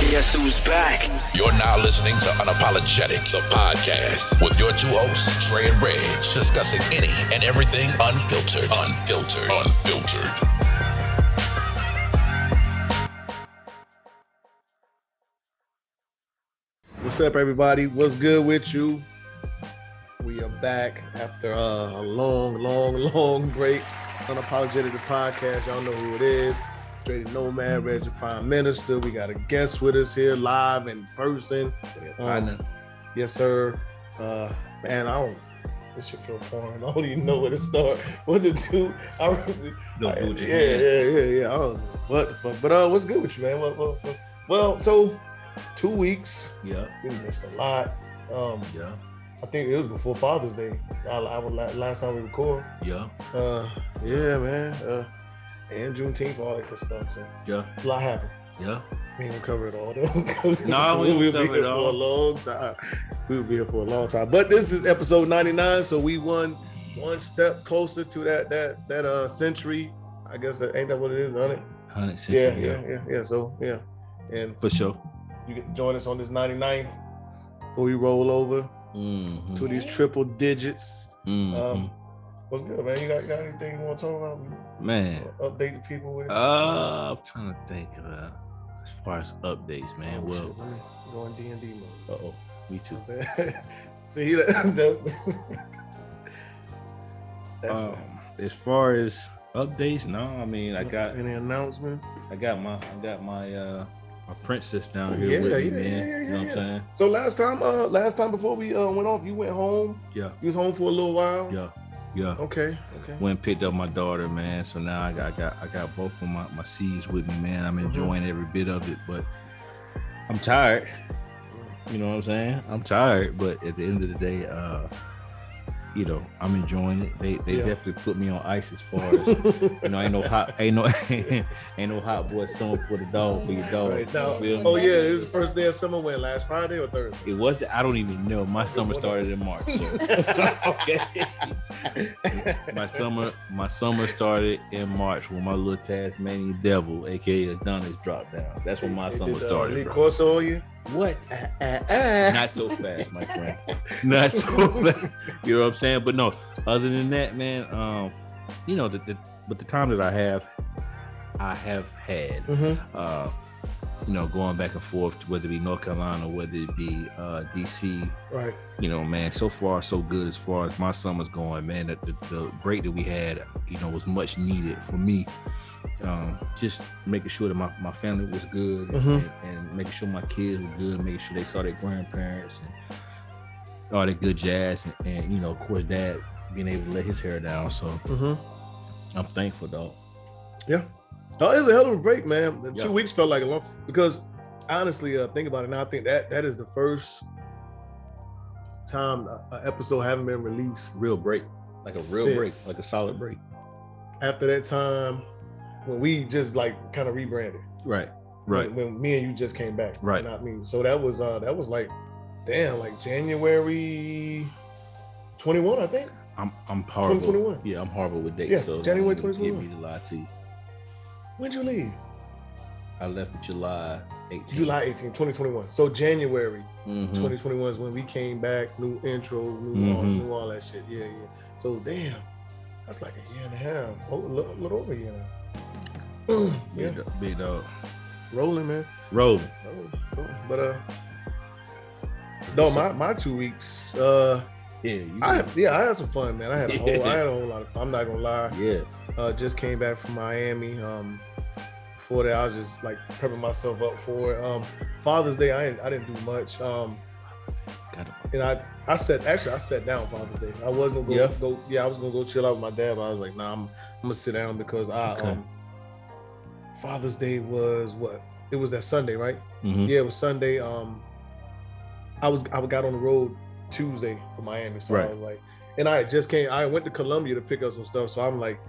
Guess who's back? You're now listening to Unapologetic, the podcast, with your two hosts, Trey and Reg, discussing any and everything unfiltered. What's up, everybody? What's good with you? We are back after a long break. Unapologetic, the podcast. Y'all know who it is. Straight Nomad, Reg, the Prime Minister. We got a guest with us here, live in person. Yes, sir. Man, this shit feel foreign. I don't even know where to start. What to do? I don't know what the fuck. But what's good with you, man? Well, so 2 weeks. Yeah. We missed a lot. Yeah. I think it was before Father's Day. Last time we recorded. Yeah. Yeah, man. And Juneteenth, all that good stuff. So Yeah. a lot happened. Yeah. We ain't gonna cover it all though. Because No, we we'll won't be cover here it for all. a long time. We'll be here for a long time. But this is episode 99, so we one step closer to that century. I guess ain't that what it is, 100? 100 century. Yeah. So yeah. And For sure. you get to join us on this 99th before we roll over to these triple digits. What's good, man? You got anything you want to talk about? Man. Update the people with? I'm trying to think of as far as updates, man. Oh, well, shit. Let me go in D&D mode. uh-oh. Me too. See, that's As far as updates, no. I mean, I got any announcement. my princess down here with me, man. You know what I'm saying? So last time before we went off, you went home. Yeah. You was home for a little while. Yeah. Okay. Went and picked up my daughter, man. So now I got both of my C's with me, man. I'm enjoying every bit of it, but I'm tired. You know what I'm saying? I'm tired, but at the end of the day, I'm enjoying it. They definitely put me on ice as far as ain't no hot boy summer for the dog for your dog. Right now, it it was the first day of summer. When last Friday or Thursday? It was. I don't even know. My summer started in March. So. Okay. My summer started in March when my little Tasmanian devil, aka Adonis, dropped down. That's when my summer started. Lee Corso on you? What? Not so fast, my friend. Not so fast. You know what I'm saying? But no, other than that, man, but the time that I have had, going back and forth, whether it be North Carolina, whether it be DC, right? Man, so far so good as far as my summer's going, man. The break that we had, was much needed for me. Just making sure that my family was good and making sure my kids were good, making sure they saw their grandparents and all that good jazz, and of course, Dad being able to let his hair down. So I'm thankful, dog. Yeah. Oh, it was a hell of a break, man. The 2 weeks felt like a long, because honestly, think about it now. I think that is the first time an episode haven't been released. Real break, like a real break, like a solid break. After that time, when we just like kind of rebranded, right. When me and you just came back, right. Not me. So that was like, damn, like January 21, I think. I'm horrible. 2021. Yeah, I'm horrible with dates. Yeah, so January don't 2021. Get me to lie to you. When'd you leave? I left July 18. July 18, 2021. So January 2021 is when we came back. New intro, new all that shit. Yeah. So damn, that's like a year and a half. A little over a year now. Big dog. Rolling, man. Rolling. But no, my 2 weeks. I had some fun, man. I had a whole lot of fun. I'm not gonna lie. Yeah. Just came back from Miami. Before that, I was just like prepping myself up for it. Father's Day, I didn't do much. And I sat down Father's Day. I wasn't gonna go. I was gonna go chill out with my dad, but I was like, nah, I'm gonna sit down because Father's Day was what? It was that Sunday, right? Yeah, it was Sunday. I got on the road Tuesday for Miami, so I was like, and I went to Columbia to pick up some stuff, so I'm like,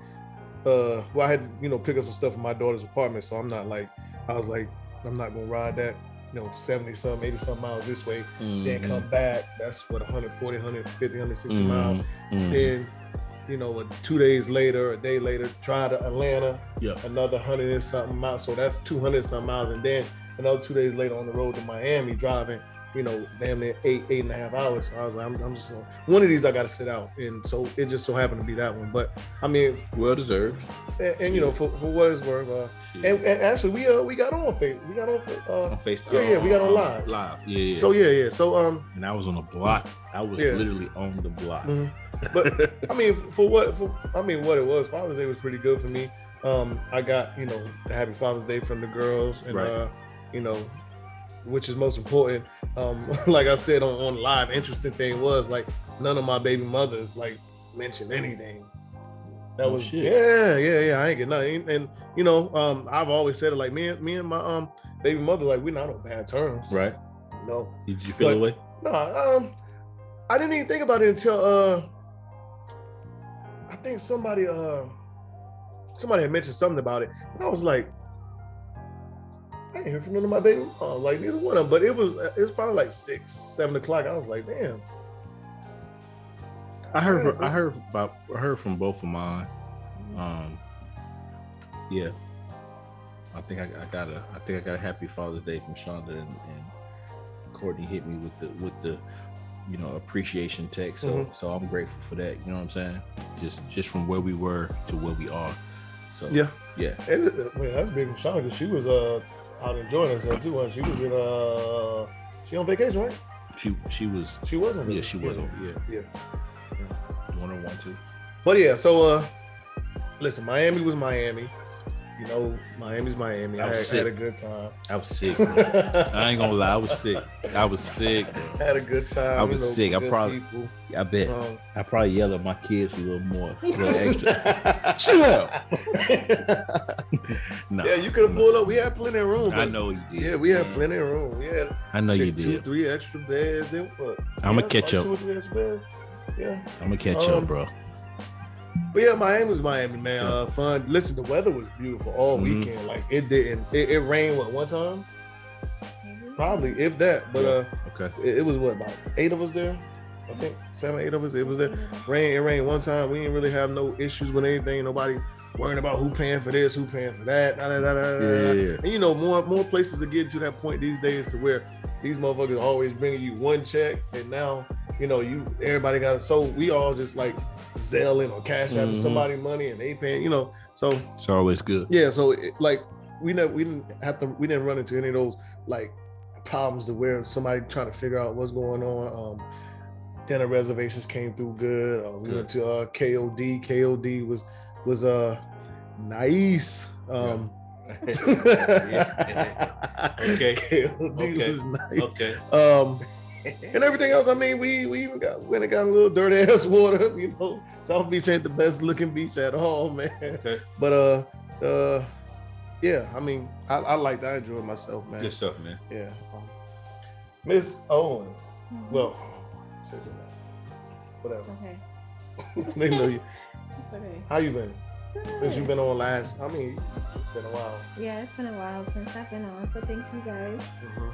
I had pick up some stuff from my daughter's apartment, so I'm not like, I was like, I'm not gonna ride that 70 some 80 some miles this way, then come back. That's what 140, 150, 160 miles. Then you know, 2 days later, a day later, drive to Atlanta, Yeah. another 100 and something miles. So that's 200 and something miles. And then another 2 days later on the road to Miami, driving, you know, damn near 8.5 hours. So I was like, I'm just one of these I got to sit out. And so it just so happened to be that one. But I mean, well deserved. And you know, for what it's worth, and actually we got on Facebook. We got on Facebook. Yeah, we got on live. Yeah. So yeah. So and I was on the block. I was literally on the block. Mm-hmm. But I mean, what it was, Father's Day was pretty good for me. I got, you know, the happy Father's Day from the girls, and you know, which is most important. Like I said on live, interesting thing was like none of my baby mothers like mentioned anything. That was shit. Yeah. I ain't get nothing. And you know, I've always said it, like me and my baby mother, like we're not on bad terms. Right. No. Did you feel that way? No. I didn't even think about it until I think somebody had mentioned something about it, and I was like, I ain't heard from none of my baby mom, like neither one of them. But it was probably like 6, 7 o'clock. I was like, damn. I heard from both of mine. Yeah. I think I got a happy Father's Day from Shonda, and Courtney hit me with the you know, appreciation text. So I'm grateful for that. You know what I'm saying? Just from where we were to where we are. So yeah. And that's big from Shonda, because she was out enjoying herself too. She was in she on vacation, right? She was on vacation. Yeah, she was on. Yeah. 101 too. But yeah, so listen, Miami was Miami. You know, Miami's Miami. I had a good time. I was sick, bro. I ain't gonna lie, I was sick. Bro. Had a good time. I was sick. I bet. I probably yell at my kids a little more, a little extra. Shut up. No, yeah, you could have pulled up. We had plenty of room. I know you did. Yeah, we had plenty of room. We had. I know you did. 2-3 extra beds. I'm gonna catch up. 2 or 3 extra beds. Yeah. I'm gonna catch up, bro. But yeah, Miami was Miami, man. Fun. Listen, the weather was beautiful all weekend. Like it rained one time? Probably, if that. But it was about 8 of us there. I think 7, 8 of us. It was there. It rained one time. We didn't really have no issues with anything. Nobody worrying about who paying for this, who paying for that. Yeah. And you know, more places to get to that point these days, to where these motherfuckers are always bringing you one check, and now you know everybody got it. So we all just like Zelling or Cash Apping somebody money, and they paying. You know, so it's always good. Yeah. So we didn't run into any of those like problems to where somebody trying to figure out what's going on. Dinner reservations came through good. We went to KOD. KOD was nice. Okay. KOD was nice. Okay. And everything else, I mean, we even went and got a little dirty ass water. You know, South Beach ain't the best looking beach at all, man. Okay. But yeah, I mean, I liked. I enjoyed myself, man. Good stuff, man. Yeah. Miss Owen. Well, say that. Whatever. Okay. They know you. Okay. How you been? Good. Since you've been on last, I mean, it's been a while. Yeah, it's been a while since I've been on. So thank you guys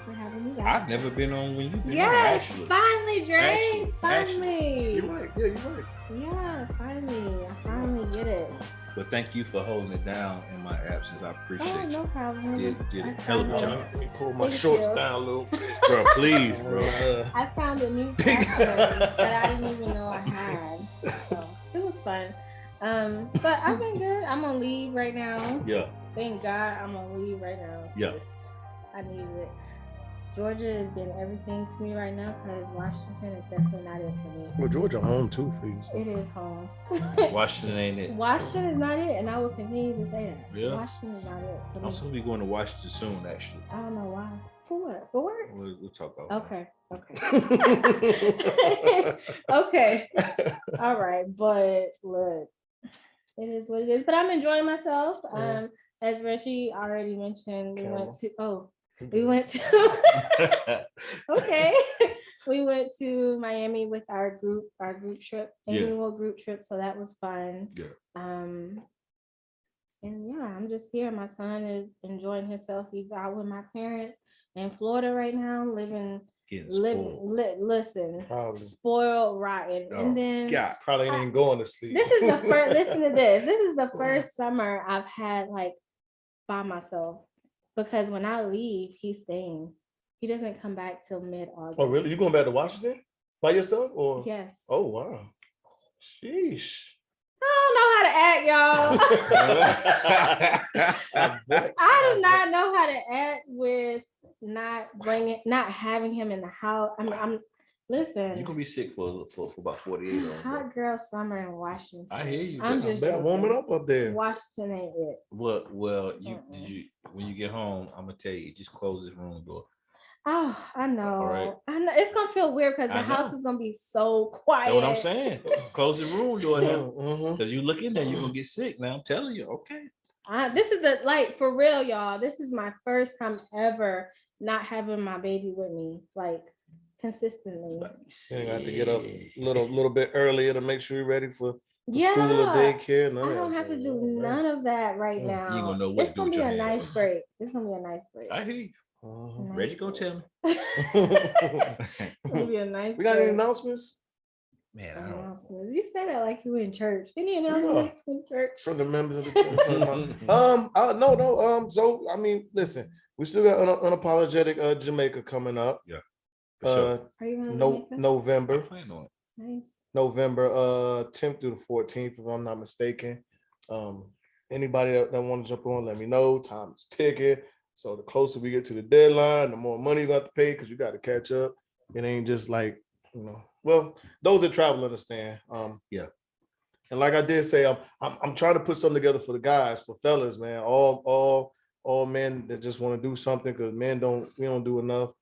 for having me back. I've never been on when you've been on. Yes, Actually. finally, Dre. Finally. You're right. Yeah, you're right. Yeah, finally. I finally get it. But thank you for holding it down in my absence. I appreciate you. No problem. Did a hell of a job. Let me pull my shorts down a little bit. Bro, please, bro. I found a new passion that I didn't even know I had. So it was fun. But I've been good. I'm on leave right now. Yeah. Thank God I'm on leave right now. Yeah. I needed it. Georgia has been everything to me right now, because Washington is definitely not it for me. Well, Georgia home too for you. So. It is home. Washington ain't it. Washington is not it, and I will continue to say that. Yeah. Washington is not it for me. I'm supposed to be going to Washington soon, actually. I don't know why. For what? For work? We'll talk about it. Okay. Okay. All right. But look, it is what it is. But I'm enjoying myself. As Reggie already mentioned, we went to okay. We went to Miami with our group trip, annual group trip. So that was fun. Yeah. And yeah, I'm just here. My son is enjoying himself. He's out with my parents in Florida right now, living Getting spoiled. Listen, Probably. spoiled, rotten, and then God. Probably ain't going to sleep. this is the first. Listen to this. This is the first summer I've had like by myself, because when I leave, he's staying. He doesn't come back till mid-August. Oh, really? You going back to Washington by yourself, or? Yes. Oh, wow. Sheesh. I don't know how to act, y'all. I do not know how to act with not having him in the house. I mean, listen. You're gonna be sick for about 48 hours. Hot girl summer in Washington. I hear you. I'm just better warm it up there. Washington ain't it. Well, when you get home, I'm gonna tell you, just close this room door. Oh, I know. Right. I know. It's gonna feel weird because the house is gonna be so quiet. That's what I'm saying. Close the room door, Mm-hmm. because you look in there, you're gonna get sick. Now I'm telling you, okay. This is for real, y'all. This is my first time ever not having my baby with me, like consistently. You got to get up a little bit earlier to make sure you're ready for school or daycare. I don't have to do none of that right now. You gonna know what it's gonna be a nice break. It's gonna be a nice break. I hear you. Reggie gonna tell me. It's gonna be a nice. We got any announcements? Man, announcements. You said that like you were in church. Any announcements in church? From the members of the church. No. So I mean, listen, we still got unapologetic Jamaica coming up. Yeah. Sure. Are you gonna November? Nice. November 10th through the 14th, if I'm not mistaken. Anybody that want to jump on, let me know. Time is ticking. So the closer we get to the deadline, the more money you got to pay, because you got to catch up. It ain't just like, well, those that travel understand. Yeah. And like I did say, I'm trying to put something together for the guys, for fellas, man. All men that just want to do something, because men we don't do enough.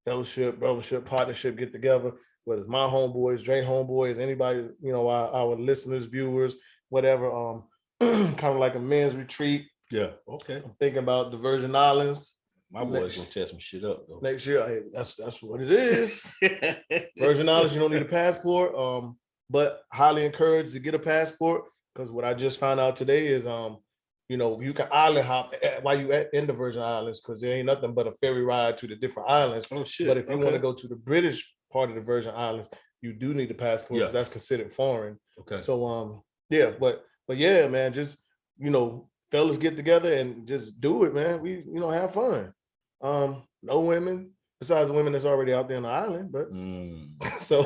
Fellowship, brothership, partnership, get together. Whether it's my homeboys, Dre homeboys, anybody, our listeners, viewers, whatever. Kind of like a men's retreat. Yeah. Okay. I'm thinking about the Virgin Islands. My boys gonna tear some shit up though. Next year, hey, that's what it is. Virgin Islands, you don't need a passport. But highly encouraged to get a passport, because what I just found out today is you can island hop while you in the Virgin Islands, because there ain't nothing but a ferry ride to the different islands. Oh shit. But if you want to go to the British part of the Virgin Islands, you do need a passport, because that's considered foreign. Okay. So yeah, but yeah, man, just fellas get together and just do it, man. We have fun. No women besides the women that's already out there on the island, but so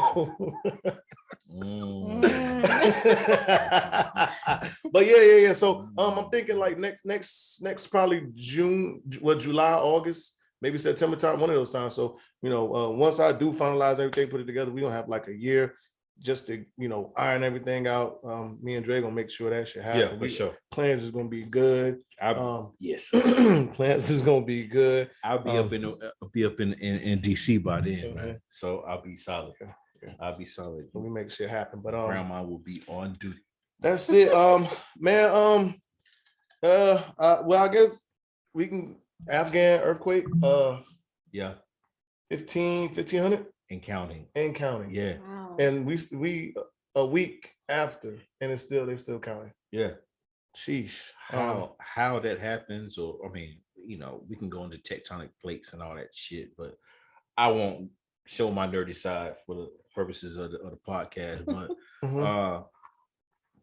but yeah. So I'm thinking like next probably July, August, maybe September time, one of those times. So once I do finalize everything, put it together, we're gonna have like a year just to iron everything out. Me and Dre gonna make sure that shit happen. Yeah, for sure. Plans is gonna be good. Yes. Plans is gonna be good. I'll be up in DC by then, man. So I'll be solid. Yeah. I'll be solid. We make shit happen. But grandma will be on duty. That's it. Man. Well, I guess we can Afghan earthquake. Yeah. 1,500 and counting. Yeah. Wow. And we a week after, and they're still counting. Yeah. Sheesh. How that happens, or I mean, we can go into tectonic plates and all that shit, but I won't show my dirty side for the purposes of the podcast. But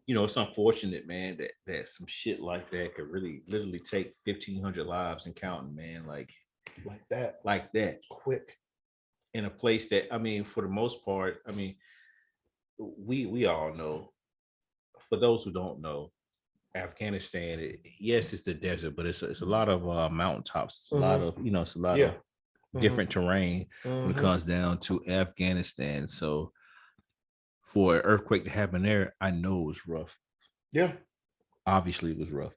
it's unfortunate, man, that some shit like that could really literally take 1,500 lives and counting, man. Like that quick. In a place that, I mean, for the most part, I mean, we all know. For those who don't know, Afghanistan, yes, it's the desert, but it's a lot of mountaintops. It's a lot of it's a lot of different terrain when it comes down to Afghanistan. So for an earthquake to happen there, I know it was rough. Yeah, obviously it was rough.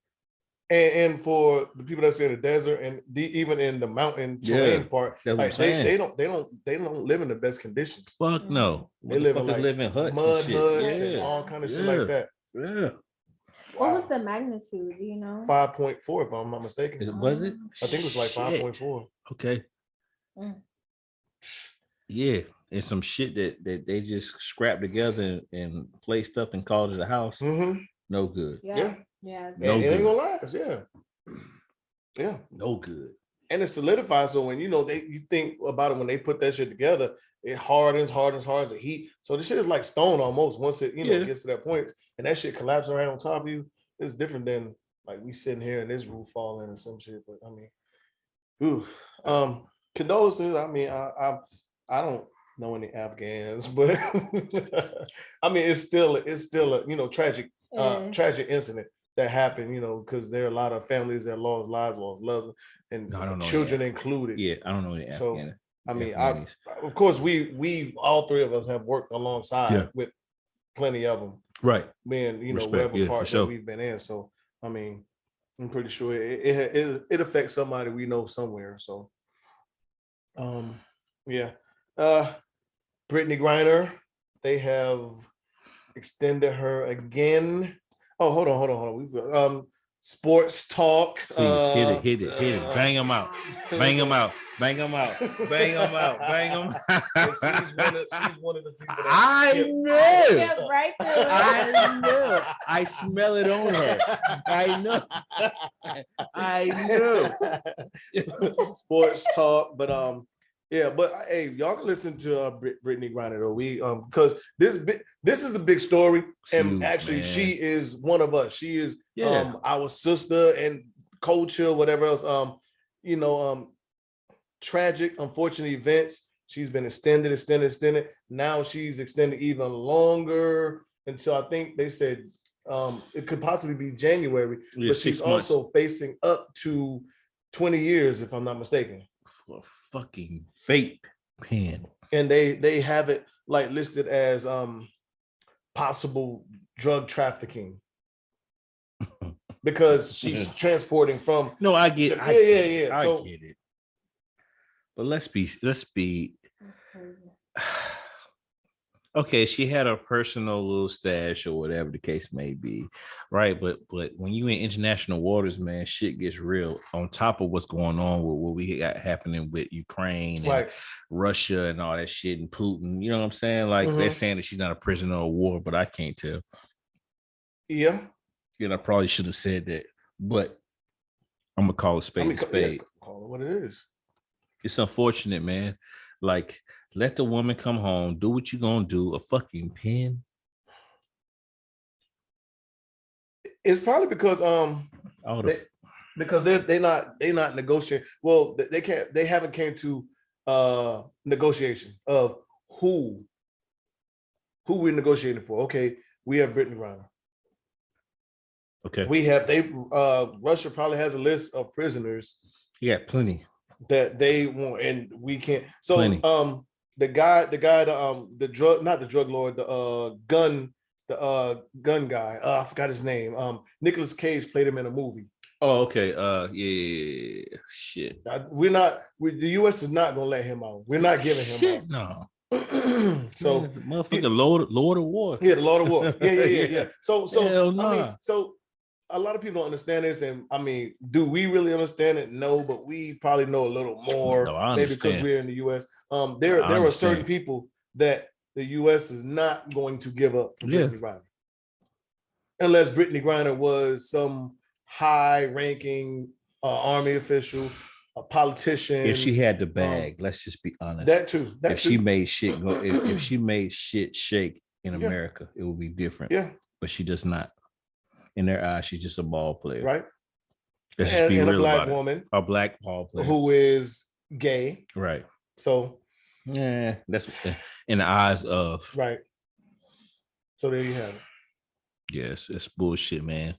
And for the people that's in the desert and even in the mountain terrain part, like they don't live in the best conditions. Fuck no, they live in huts, mud huts and all kind of shit like that. Yeah. What was the magnitude? Do you know? 5.4, if I'm not mistaken. Was it? I think it was like 5.4. Okay. Yeah, and some shit that they just scrapped together and placed up and called it a house. No good. Yeah. No, it ain't gonna last. Yeah. No good. and it's solidified. So when you think about it, when they put that shit together, it hardens the heat. So this shit is like stone almost. Once it gets to that point, and that shit collapsing right on top of you, it's different than like we sitting here and this roof falling or some shit. But I mean, condolences. I mean, I don't know any Afghans, but I mean, it's still a tragic incident that happened, because there are a lot of families that lost lives, lost loved, and children included. Yeah, I don't know any Afghans. I mean, of course, we all three of us have worked alongside with plenty of them, right? Man, whatever part that we've been in. So, I mean, I'm pretty sure it affects somebody we know somewhere. So, Brittany Griner, they have extended her again. Oh, hold on. We've sports talk. Please hit it. Bang them out. Bang them out. She's one of the people that I know. I smell it on her. I know. Sports talk, but but hey, y'all can listen to Brittany Griner though. We because this is a big story, and huge, actually, man. She is one of us. She is our sister and culture, whatever else. Tragic, unfortunate events. She's been extended. Now she's extended even longer until I think they said it could possibly be January. But she's also facing up to 20 years, if I'm not mistaken. For a fucking vape pen. And they have it like listed as possible drug trafficking. Because she's transporting from. No, I get it. Yeah. I get it. But let's be okay, she had a personal little stash or whatever the case may be, right? But when you in international waters, man, shit gets real. On top of what's going on with what we got happening with Ukraine and Russia and all that shit and Putin, you know what I'm saying? Like they're saying that she's not a prisoner of war, but I can't tell. Yeah. I probably should have said that, but I'm gonna call it spade. Call it what it is. It's unfortunate, man. Like, let the woman come home, do what you gonna do. A fucking pen. It's probably because because they're not negotiating. Well, they haven't came to negotiation of who we're negotiating for. Okay, we have Brittany Griner. Okay, Russia probably has a list of prisoners. Yeah, plenty that they want, and we can't. So plenty. The drug lord, the gun guy. I forgot his name. Nicolas Cage played him in a movie. Oh, okay. Yeah. Shit. The U.S. is not gonna let him out. We're not giving him out. No. So motherfucker, Lord of War. Yeah, the Lord of War. Yeah. So nah. I mean, so a lot of people don't understand this, and I mean, do we really understand it? No, but we probably know a little more. No, maybe because we're in the U.S. There are certain people that the U.S. is not going to give up to Brittany Griner, unless Brittany Griner was some high-ranking army official, a politician. If she had the bag, let's just be honest. That too. She made shit go, if she made shit shake in America, it would be different. Yeah, but she does not. In their eyes, she's just a ball player, right? Let's just be real a black about woman, it. A black ball player who is gay, right? So, that's in the eyes of right. So there you have it. Yes, it's bullshit, man.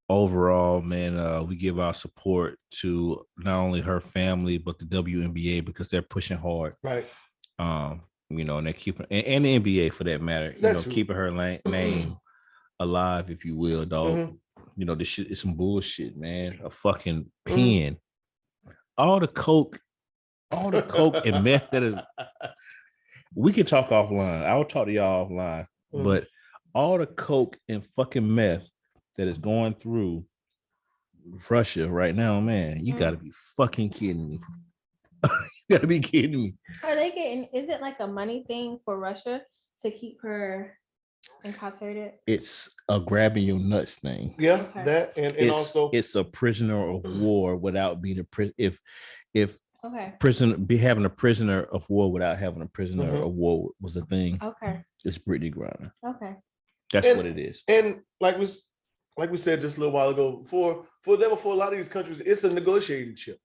Overall, man, we give our support to not only her family but the WNBA because they're pushing hard, right? And they're keeping and the NBA for that matter, keeping her name alive, if you will, dog. This shit is some bullshit, man. A fucking pen. All the coke and meth that is. We can talk offline. I will talk to y'all offline. But all the coke and fucking meth that is going through Russia right now, man, you gotta be fucking kidding me. You gotta be kidding me. Are they getting? Is it like a money thing for Russia to keep her incarcerated? It's a grabbing your nuts thing. Yeah, okay. That and also it's a prisoner of war without being a prisoner. if Okay. having a prisoner of war without having a prisoner of war was a thing. Okay. It's Brittany Griner. Okay. That's what it is. And like we said just a little while ago, for a lot of these countries, it's a negotiating chip.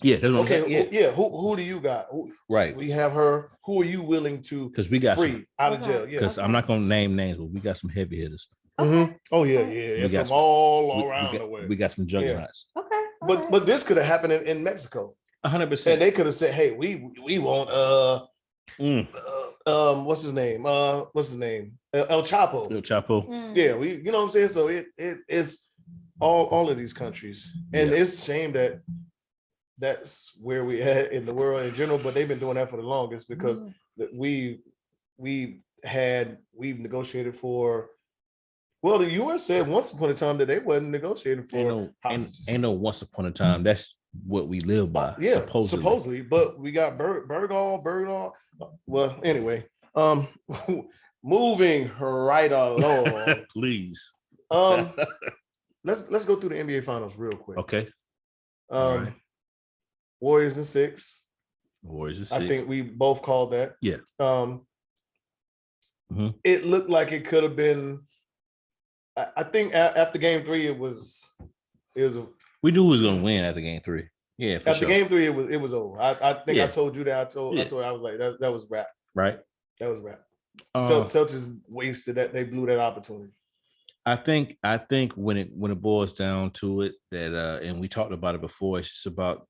Yeah. Okay. Who do you got? Right. We have her. Who are you willing to? Because we got free out of jail. Yeah. Because I'm not gonna name names, but we got some heavy hitters. Okay. Oh yeah. From all around the way. We got some juggernauts. Okay. But this could have happened in Mexico. 100%. And they could have said, "Hey, we want what's his name? El Chapo. El Chapo. Yeah, you know what I'm saying? So it's all of these countries, and it's a shame that that's where we at in the world in general. But they've been doing that for the longest because we've negotiated for. Well, the U.S. said once upon a time that they wasn't negotiating for hostages. Ain't no once upon a time. That's what we live by. Yeah, supposedly. But we got Bergdahl. Well, anyway, moving right along. Please. Let's go through the NBA Finals real quick. Okay. Right. Warriors in 6. Warriors in 6. I think we both called that. Yeah. It looked like it could have been. I think after Game 3, it was. We knew who was gonna win after Game 3. Yeah, for after sure. Game 3, it was over. I think I told you that. I told I was like that was rap. Right. That was rap. So Celtics wasted that. They blew that opportunity. I think when it boils down to it, that and we talked about it before, it's just about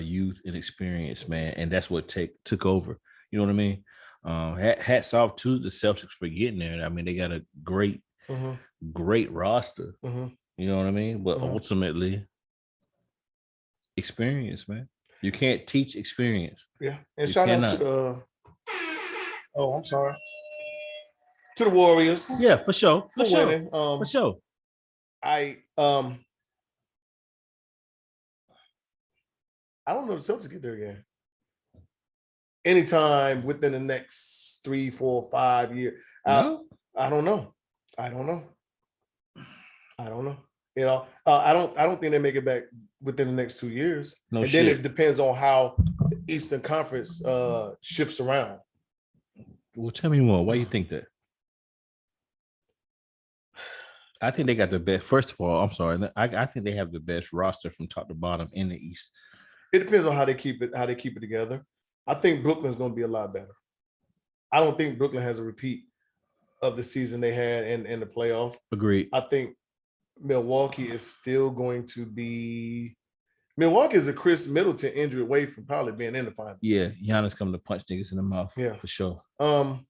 youth and experience, man, and that's what took over. You know what I mean? Hats off to the Celtics for getting there. I mean, they got a great roster. You know what I mean? But ultimately, experience, man. You can't teach experience. Yeah, and shout out to the. Oh, I'm sorry. To the Warriors. Yeah, for sure. For sure. Winning. For sure. I don't know if the Celtics get there again. Anytime within the next 3, 4, 5 years. I don't know. You know, I don't think they make it back within the next 2 years. No and shit. Then it depends on how the Eastern Conference shifts around. Well, tell me more. Why you think that? I think they got the best. First of all, I'm sorry. I think they have the best roster from top to bottom in the East. It depends on how they keep it together. I think Brooklyn's going to be a lot better. I don't think Brooklyn has a repeat of the season they had in the playoffs. Agreed. I think Milwaukee is still going to be. Milwaukee is a Chris Middleton injury away from probably being in the finals. Yeah, Giannis coming to punch niggas in the mouth. Yeah, for sure. Depending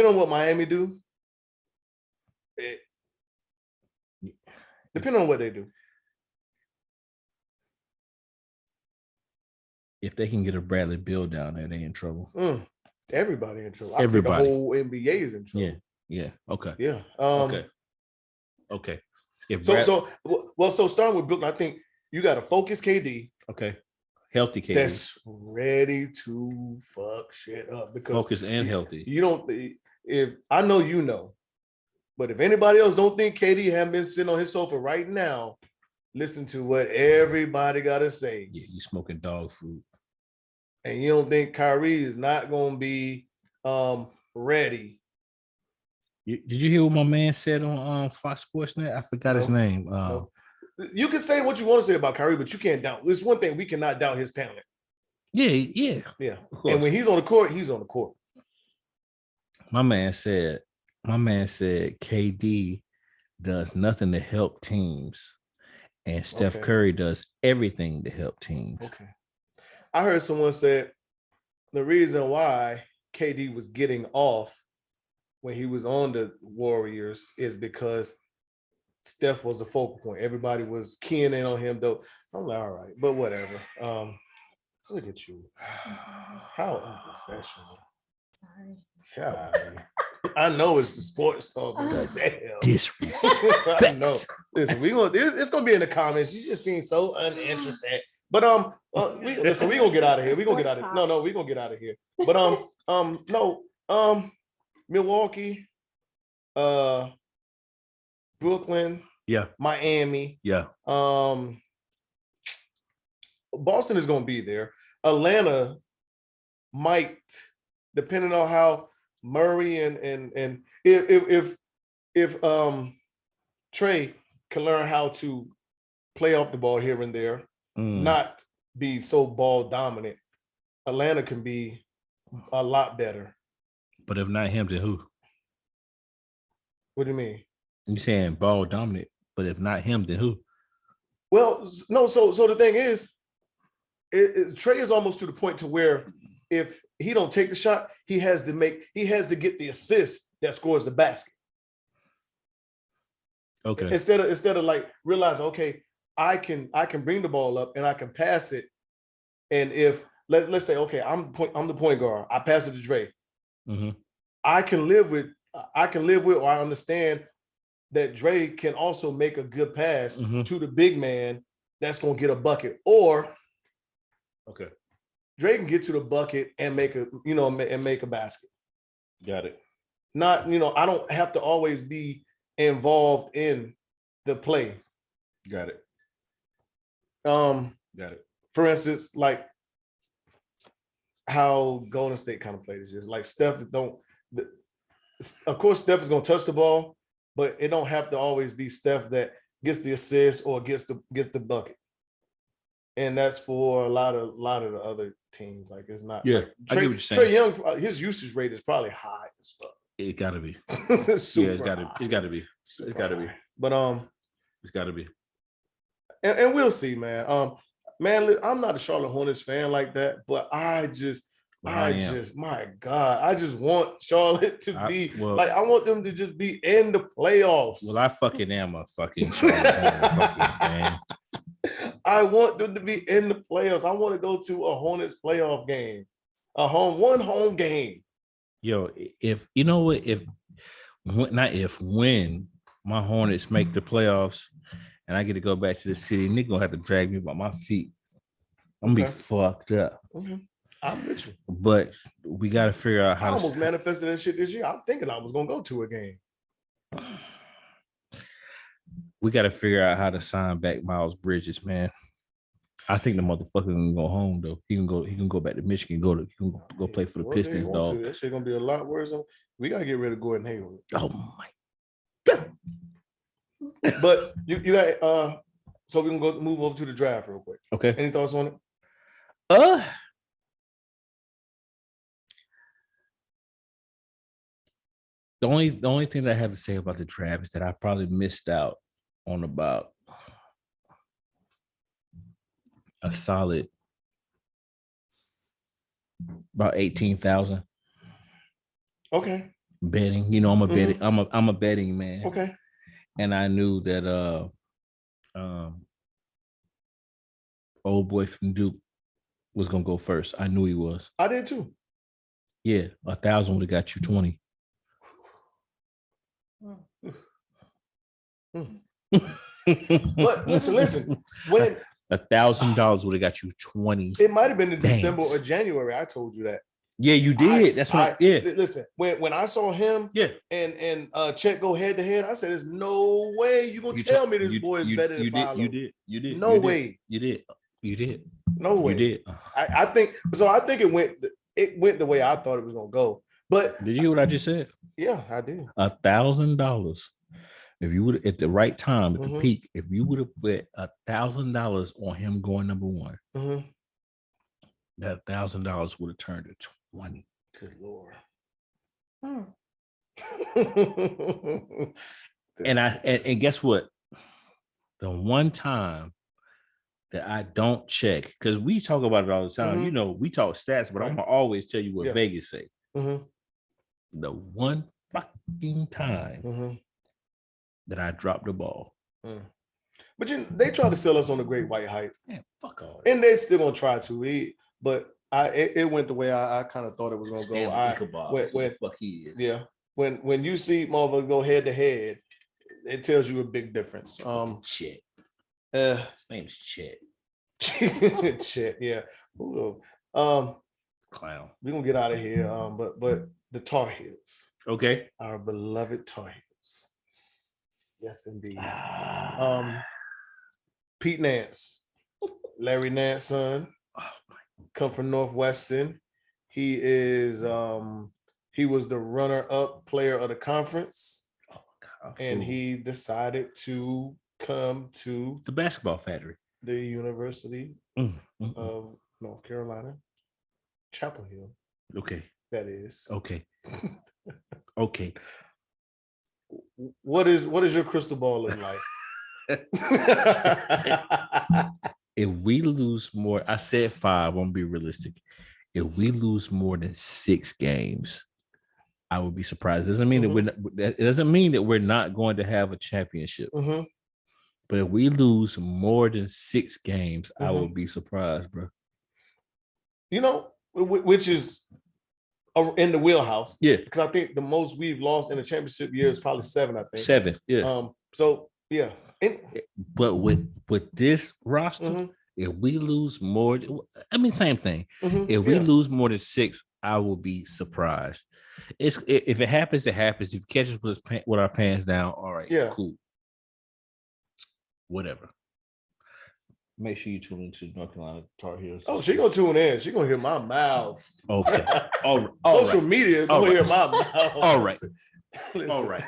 on what Miami do, depending on what they do. If they can get a Bradley Beal down there, they in trouble. Everybody in trouble. Everybody. I think the whole NBA is in trouble. Yeah. Okay. Yeah. Okay. So starting with Brooklyn, I think you got to focus KD. Okay. Healthy KD. That's ready to fuck shit up because focus and healthy. You don't. If I know, you know, but if anybody else don't think KD have been sitting on his sofa right now, listen to what everybody got to say. Yeah, you smoking dog food. And you don't think Kyrie is not going to be ready. Did you hear what my man said on Fox Sports Net? I forgot his name. No. You can say what you want to say about Kyrie, but you can't doubt. There's one thing we cannot doubt his talent. Yeah. And when he's on the court, he's on the court. My man said KD does nothing to help teams, and Steph Curry does everything to help teams. Okay. I heard someone said the reason why KD was getting off when he was on the Warriors is because Steph was the focal point. Everybody was keying in on him, though. I'm like, all right, but whatever. Look at you. How unprofessional. Sorry. God, I know it's the sports talk, but that's hell. Disrespect. I know. Listen, it's gonna be in the comments. You just seem so uninterested. But we gonna get out of here. We gonna get out of here. No, we gonna get out of here. But Milwaukee, Brooklyn, yeah, Miami, yeah. Boston is going to be there. Atlanta might, depending on how Murray and if Trey can learn how to play off the ball here and there, not be so ball dominant, Atlanta can be a lot better. But if not him, then who? What do you mean? You saying ball dominant, but if not him, then who? Well, no. So the thing is, Trey is almost to the point to where if he don't take the shot, he has to get the assist that scores the basket. Okay. Instead of like realizing, okay, I can bring the ball up and I can pass it, and if let's say, okay, I'm the point guard, I pass it to Dre. Mm-hmm. I can live with, or I understand that Dre can also make a good pass to the big man that's going to get a bucket, or okay, Dre can get to the bucket and make a basket. Got it. Not, I don't have to always be involved in the play. Got it. Got it. For instance, like how Golden State kind of played is just like Steph of course Steph is going to touch the ball, but it don't have to always be Steph that gets the assist or gets the bucket. And that's for a lot of the other teams. Like it's not. Yeah, like I get what you're saying. Trae Young, his usage rate is probably high as fuck. It gotta be. It's It's gotta be. It's gotta be. But it's gotta be. And we'll see, man. Man, I'm not a Charlotte Hornets fan like that, but my God, I just want Charlotte to be like, I want them to just be in the playoffs. Well, I fucking am a fucking Charlotte Hornets fucking fan. I want them to be in the playoffs. I want to go to a Hornets playoff game, one home game. Yo, if you know what, when my Hornets make the playoffs and I get to go back to the city, nigga gonna have to drag me by my feet. I'm gonna be fucked up. Mm-hmm. I'm with you. But we got to figure out how I almost manifested that shit this year. I'm thinking I was gonna go to a game. We got to figure out how to sign back Miles Bridges, man. I think the motherfucker can go home though. He can go back to Michigan. He can go play for the Pistons, dog. That shit gonna be a lot worse. We gotta get rid of Gordon Hayward. Oh my God. But you got so we can move over to the draft real quick. Okay. Any thoughts on it? The only thing that I have to say about the draft is that I probably missed out on about a solid about 18,000. Okay. Betting. You know, I'm a betting man. Okay. And I knew that old boy from Duke was gonna go first. I knew he was. I did too. Yeah, 1,000 would have got you 20. But listen, when $1,000 would have got you 20. It might have been in December or January. I told you that. Yeah, you did. That's what. Listen, when I saw him, and Chet go head to head, I said, "There's no way you gonna tell me this boy is better than Paolo." You did. No way. You did. No way. You did. I think so. I think it went the way I thought it was gonna go. But did you hear what I just said? Yeah, I did. $1,000. If you would at the right time at the peak, if you would have bet $1,000 on him going number one, that $1,000 would have turned to 20. Good Lord. And guess what? The one time that I don't check, because we talk about it all the time. You know, we talk stats, but I'm gonna always tell you what Vegas say. The one fucking time that I dropped the ball. But they try to sell us on the great white hype. Man, fuck all. And they still gonna try to. But it went the way I kind of thought it was gonna go. When you see motherfucker go head to head, it tells you a big difference. Shit. His name's Chet. Chet, yeah. Clown. We're gonna get out of here. But the Tar Heels. Okay. Our beloved Tar Heels. Yes, indeed. Pete Nance. Larry Nance's son. Come from Northwestern. He is he was the runner-up player of the conference. Oh my God. And he decided to come to the basketball factory, the University of North Carolina, Chapel Hill. Okay. That is. Okay. Okay. What is your crystal ball look like? If we lose more, I said 5, I won't be realistic. If we lose more than 6 games, I would be surprised. It doesn't mean it doesn't mean that we're not going to have a championship. But if we lose more than 6 games, I will be surprised, bro. You know, which is in the wheelhouse. Yeah. Because I think the most we've lost in a championship year is probably 7, I think. 7, yeah. So yeah. But with this roster, if we lose more, I mean, same thing. If we lose more than 6, I will be surprised. If it happens, it happens. If you catch us with our pants down, all right, cool. Whatever. Make sure you tune into North Carolina Tar Heels. Oh, she's gonna tune in. She's gonna hear my mouth. Okay. Social media gonna hear my mouth. All right. Listen. All right.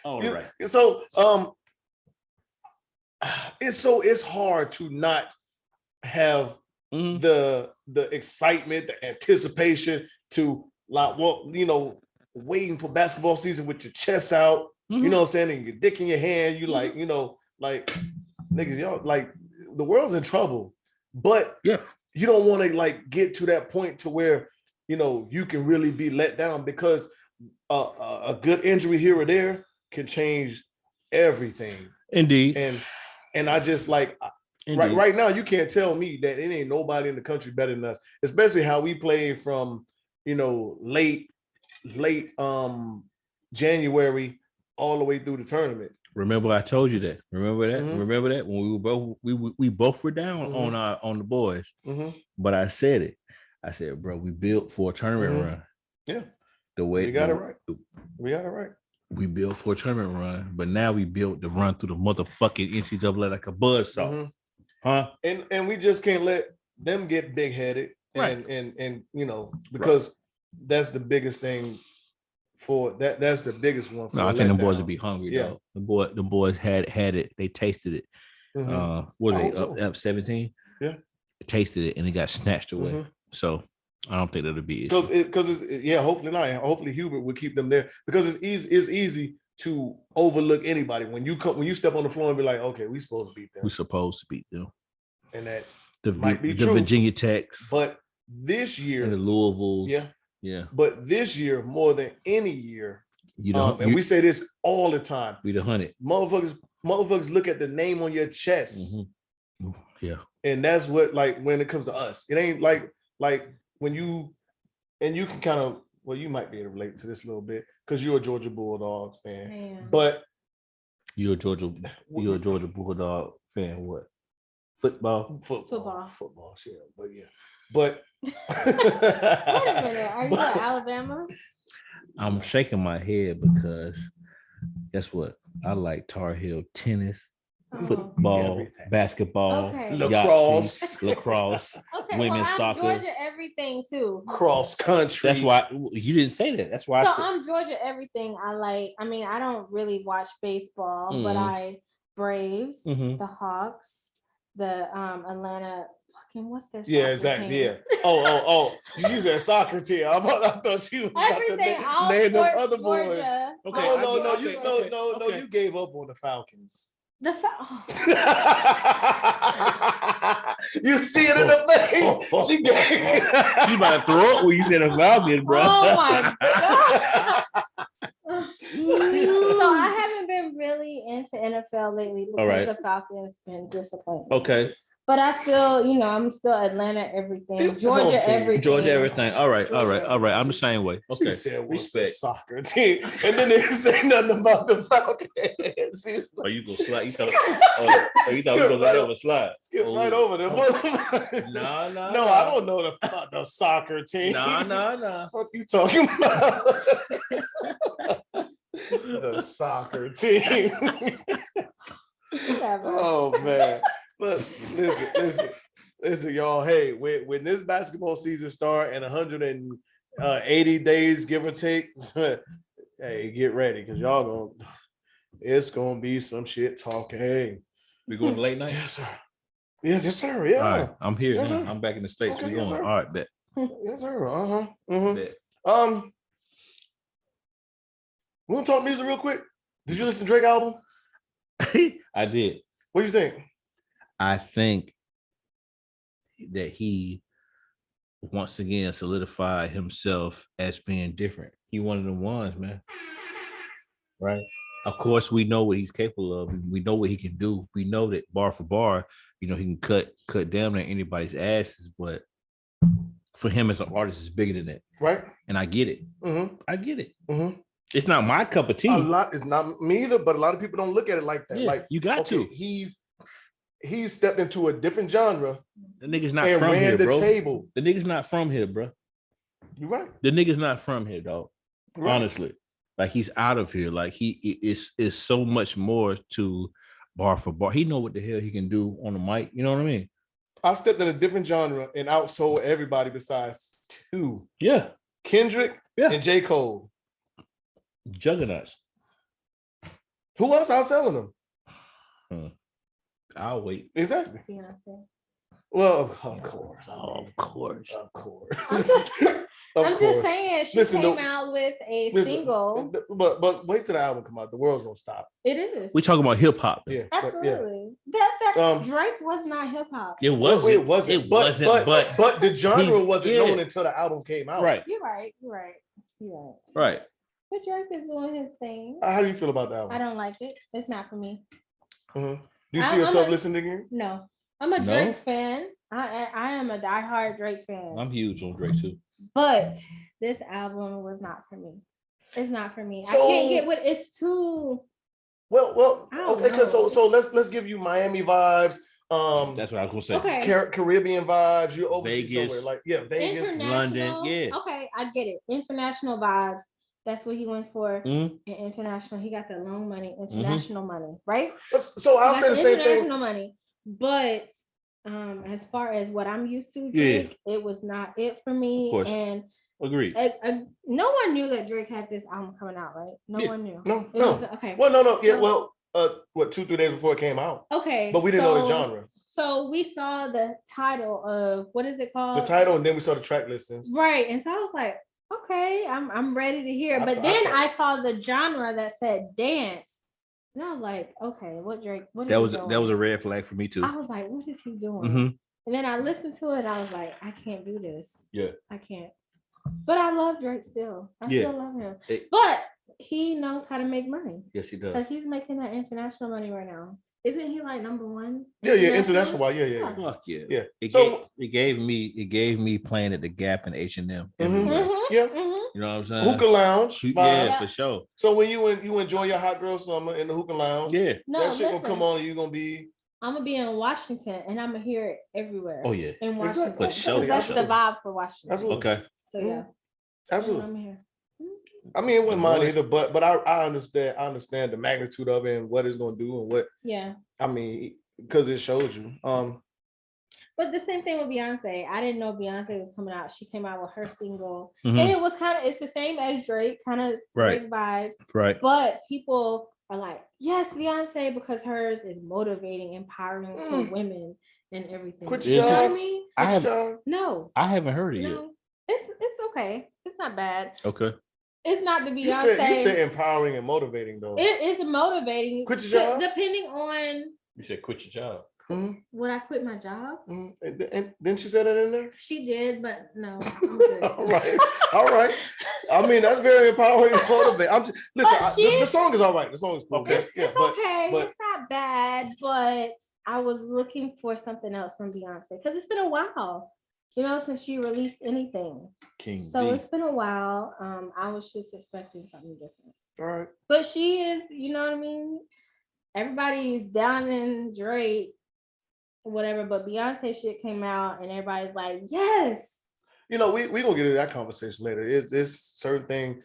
All right. So it's hard to not have the excitement, the anticipation to waiting for basketball season with your chest out, you know what I'm saying, and your dick in your hand, you like, like niggas, y'all like the world's in trouble, but you don't want to like get to that point to where you can really be let down, because a good injury here or there can change everything. Indeed. And I just like right now, you can't tell me that it ain't nobody in the country better than us, especially how we played from late January all the way through the tournament. Remember, I told you that. Remember that. Remember that when we both were down on the boys. But I said it. I said, bro, we built for a tournament run. Yeah, the way we got it right. We got it right. We built for a tournament run, but now we built the run through the motherfucking NCAA like a buzzsaw. Huh? And we just can't let them get big headed, and because that's the biggest thing. That's the biggest one. No, I think the boys would be hungry. Yeah, though. The boys had it. They tasted it. What are they up 17? Yeah, tasted it and it got snatched away. So I don't think that'll be because hopefully not. Hopefully Hubert will keep them there, because it's easy to overlook anybody when you step on the floor and be like, okay, we supposed to beat them. We're supposed to beat them. And that might be true. Virginia Techs, but this year and the Louisvilles. Yeah. But this year, more than any year, and we say this all the time, we the 100. Motherfuckers look at the name on your chest. Yeah. And that's what, like, when it comes to us, it ain't like when you can kind of, well, you might be able to relate to this a little bit because you're a Georgia Bulldogs fan. Man. But you're a Georgia Bulldog fan. What? Football, shit. But yeah. But wait a minute, are you at Alabama? I'm shaking my head because guess what? I like Tar Heel tennis, football, basketball, lacrosse, women's soccer. I'm Georgia everything too. Cross country. That's why you didn't say that. That's why. I'm Georgia everything. I mean, I don't really watch baseball, but I Braves, the Hawks, the Atlanta. What's their soccer exactly. Team? Yeah. Oh. You said soccer team. I thought you was everything. About to name them other boys. Georgia. Okay. No. You gave up on the Falcons. The You see it in the face. She about to throw up when you said the Falcons, bro. Oh my god. So I haven't been really into NFL lately because the Falcons been disappointing. Okay. But I still, I'm still Atlanta everything, Georgia everything. Georgia everything. All right. I'm the same way. Okay. She said respect soccer team, and then they say nothing about the Falcons. Are you gonna slide? You thought we gonna let over slide? Skip right over them. No, I don't know the soccer team. No. What you talking about? The soccer team. Whatever. Oh man. Look, listen, y'all. Hey, when this basketball season start and 180 days, give or take, hey, get ready because it's gonna be some shit talking. Hey, We going to late night? yes, sir. Yes, sir. Yeah. All right, I'm here Yes, now. sir. I'm back in the States. Okay, We yes, going. sir. All right, bet. Yes, sir. Mm-hmm. Bet. We gonna talk music real quick. Did you listen to Drake album? I did. What do you think? I think that he once again solidified himself as being different. He one of the ones, man. Right. Of course, we know what he's capable of. We know what he can do. We know that bar for bar, he can cut damn near anybody's asses. But for him as an artist, it's bigger than that. Right. And I get it. Mm-hmm. I get it. Mm-hmm. It's not my cup of tea. It's not me either, but a lot of people don't look at it like that. Yeah, like you got to. He's stepped into a different genre. The nigga's not and from ran here, the bro. table. The nigga's not from here, bro. You're right. The nigga's not from here, dog. Right. Honestly, like he's out of here. Like he is so much more to bar for bar. He know what the hell he can do on the mic. You know what I mean? I stepped in a different genre and outsold everybody besides two. Yeah. Kendrick and J. Cole. Juggernauts. Who else outselling them? I'll wait. Exactly. Beyonce. Well, of course. Of course. Of course. I'm just saying she came out with a single. But wait till the album come out. The world's gonna stop. It is. We talking about hip hop. Yeah. Absolutely. That Drake was not hip hop. It wasn't. It wasn't. But the genre wasn't known until the album came out. Right. You're right. Right. But Drake is doing his thing. How do you feel about that album? I don't like it. It's not for me. Mm-hmm. Do you see yourself listening again? No. I'm a Drake fan. I am a diehard Drake fan. I'm huge on Drake too. But this album was not for me. It's not for me. So, I can't get what it's too. Well, okay. So let's give you Miami vibes. That's what I was gonna say. Okay. Caribbean vibes. You're overseas Vegas, somewhere, like Vegas, London. Yeah. Okay, I get it. International vibes. That's what he went for. Mm-hmm. And international, he got the loan money, international money, right? So I'll say the same thing. International money, but as far as what I'm used to, Drake, it was not it for me. Of course. And agreed. No one knew that Drake had this album coming out, right? No one knew. No. Okay. Well, no. Yeah. Well, 2-3 days before it came out. Okay. But we didn't know the genre. So we saw the title of what is it called? The title, and then we saw the track listings. Right. And so I was like, okay, I'm ready to hear. But then I saw the genre that said dance. And I was like, okay, what Drake? That was a red flag for me too. I was like, what is he doing? Mm-hmm. And then I listened to it. And I was like, I can't do this. Yeah, I can't. But I love Drake still. I still love him. But he knows how to make money. Yes, he does. Because he's making that international money right now. Isn't he like number one? Yeah, international. Yeah. Fuck yeah. Yeah. It gave me playing at the Gap and H&M. Mm-hmm. Yeah. You know what I'm saying? Hookah lounge. Yeah, for sure. So when you enjoy your hot girl summer in the hookah lounge, that shit gonna come on and you're gonna be. I'm gonna be in Washington and I'm gonna hear it everywhere. Oh yeah. In Washington. For sure. That's the vibe for Washington. Absolutely. Okay. So yeah. Absolutely. I'm here. I mean, it wasn't mine either, but I understand the magnitude of it and what it's gonna do and what. Yeah. I mean, because it shows you. But the same thing with Beyonce. I didn't know Beyonce was coming out. She came out with her single, mm-hmm. and it was it's the same as Drake, kind of Drake vibe. Right. But people are like, yes, Beyonce, because hers is motivating, empowering to women and everything. You know what I mean? I haven't heard it yet. It's okay. It's not bad. Okay. It's not the Beyonce. You said empowering and motivating though. It is motivating. Quit your job. Depending on. You said quit your job. Mm-hmm. Would I quit my job? Mm-hmm. And didn't she say that in there? She did, but no. I'm good. All right. I mean, that's very empowering and motivating. The song is all right. The song is cool. Okay. It's okay. It's not bad, but I was looking for something else from Beyonce because it's been a while, since she released anything. It's been a while. I was just expecting something different. All right. But she is, you know what I mean? Everybody's down in Drake, whatever, but Beyonce shit came out and everybody's like, yes. We gonna get into that conversation later. It's certain thing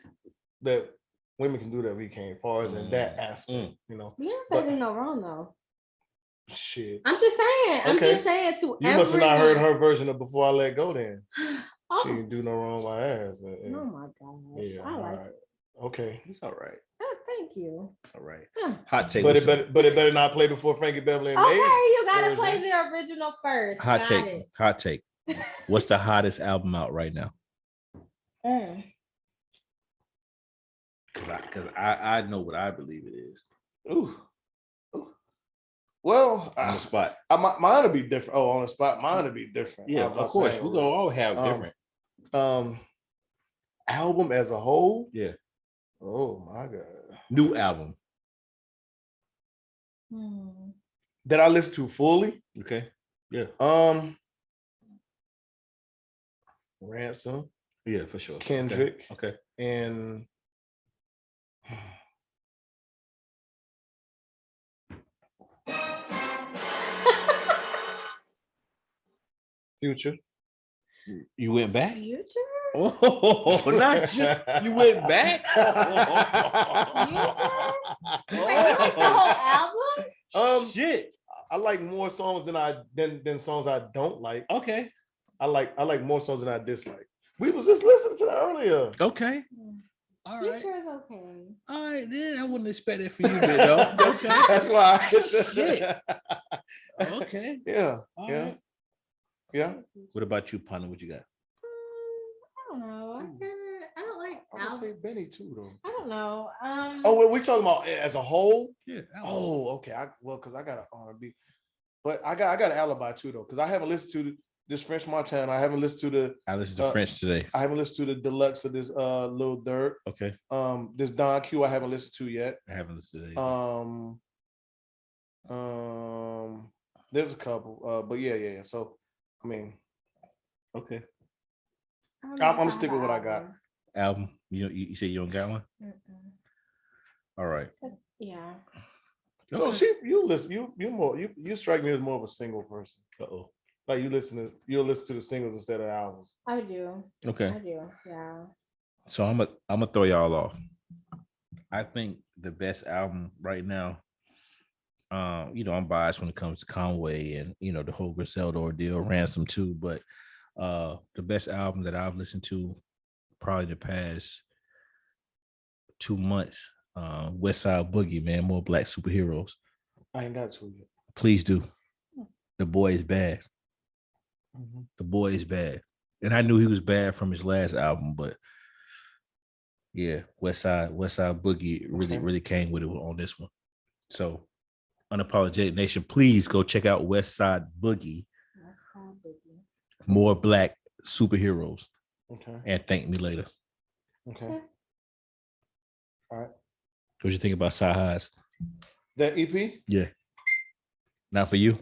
that women can do that we can't, as far as in that aspect, Beyonce didn't know wrong though. Shit. I'm just saying. I'm Okay. just saying to You must have not heard her version of Before I Let Go then. She didn't do no wrong by ass. Oh my gosh. Yeah, I like it. Okay. It's all right. Oh, thank you. All right. Huh. Hot take. But it better not play before Frankie Beverly and Okay, Maze you gotta version. play the original first. Hot take. Hot take. What's the hottest album out right now? Because I know what I believe it is. Ooh. Well, On the spot. Mine would be different. Oh, on the spot, mine would be different. Yeah, of course. We're gonna all have different. Album as a whole. Yeah. Oh my god. New album. That I listen to fully. Okay. Yeah. Ransom. Yeah, for sure. Kendrick. Okay. And Future. You went back? Future? Oh, not you. You went back? You like the whole album? Shit. I like more songs than songs I don't like. Okay. I like more songs than I dislike. We was just listening to that earlier. Okay. All right. Future is okay. All right, then I wouldn't expect it for you, though. Okay. That's why. Shit. Okay. Yeah. All yeah. right. Yeah. What about you, partner? What you got? I don't know. I don't like I would say albums. Benny too, though. I don't know. Oh, well, we talking about as a whole? Yeah. Oh, okay. Because I got an R&B, but I got an alibi too, though, because I haven't listened to this French Montana. I haven't listened to I listened to French today. I haven't listened to the deluxe of this Lil Durk. Okay. This Don Q I haven't listened to yet. I haven't listened to that. There's a couple, but yeah. So, I mean, Okay. I'm gonna stick with what I got. Album. You say you don't got one? All right. Yeah. So you strike me as more of a single person. Uh-oh. Like you'll listen to the singles instead of albums. I do. Okay. I do. Yeah. So I'm gonna throw y'all off. I think the best album right now. I'm biased when it comes to Conway and the whole Griselda ordeal, Ransom too. But the best album that I've listened to probably the past 2 months, West Side Boogie, man, more black superheroes. I ain't got to yet. Please do. The boy is bad. Mm-hmm. The boy is bad. And I knew he was bad from his last album, but yeah, West Side Boogie really came with it on this one. So Unapologetic Nation, please go check out West Side Boogie. More black superheroes. Okay. And thank me later. Okay. All right. What you think about Side Highs? That EP? Yeah. Not for you?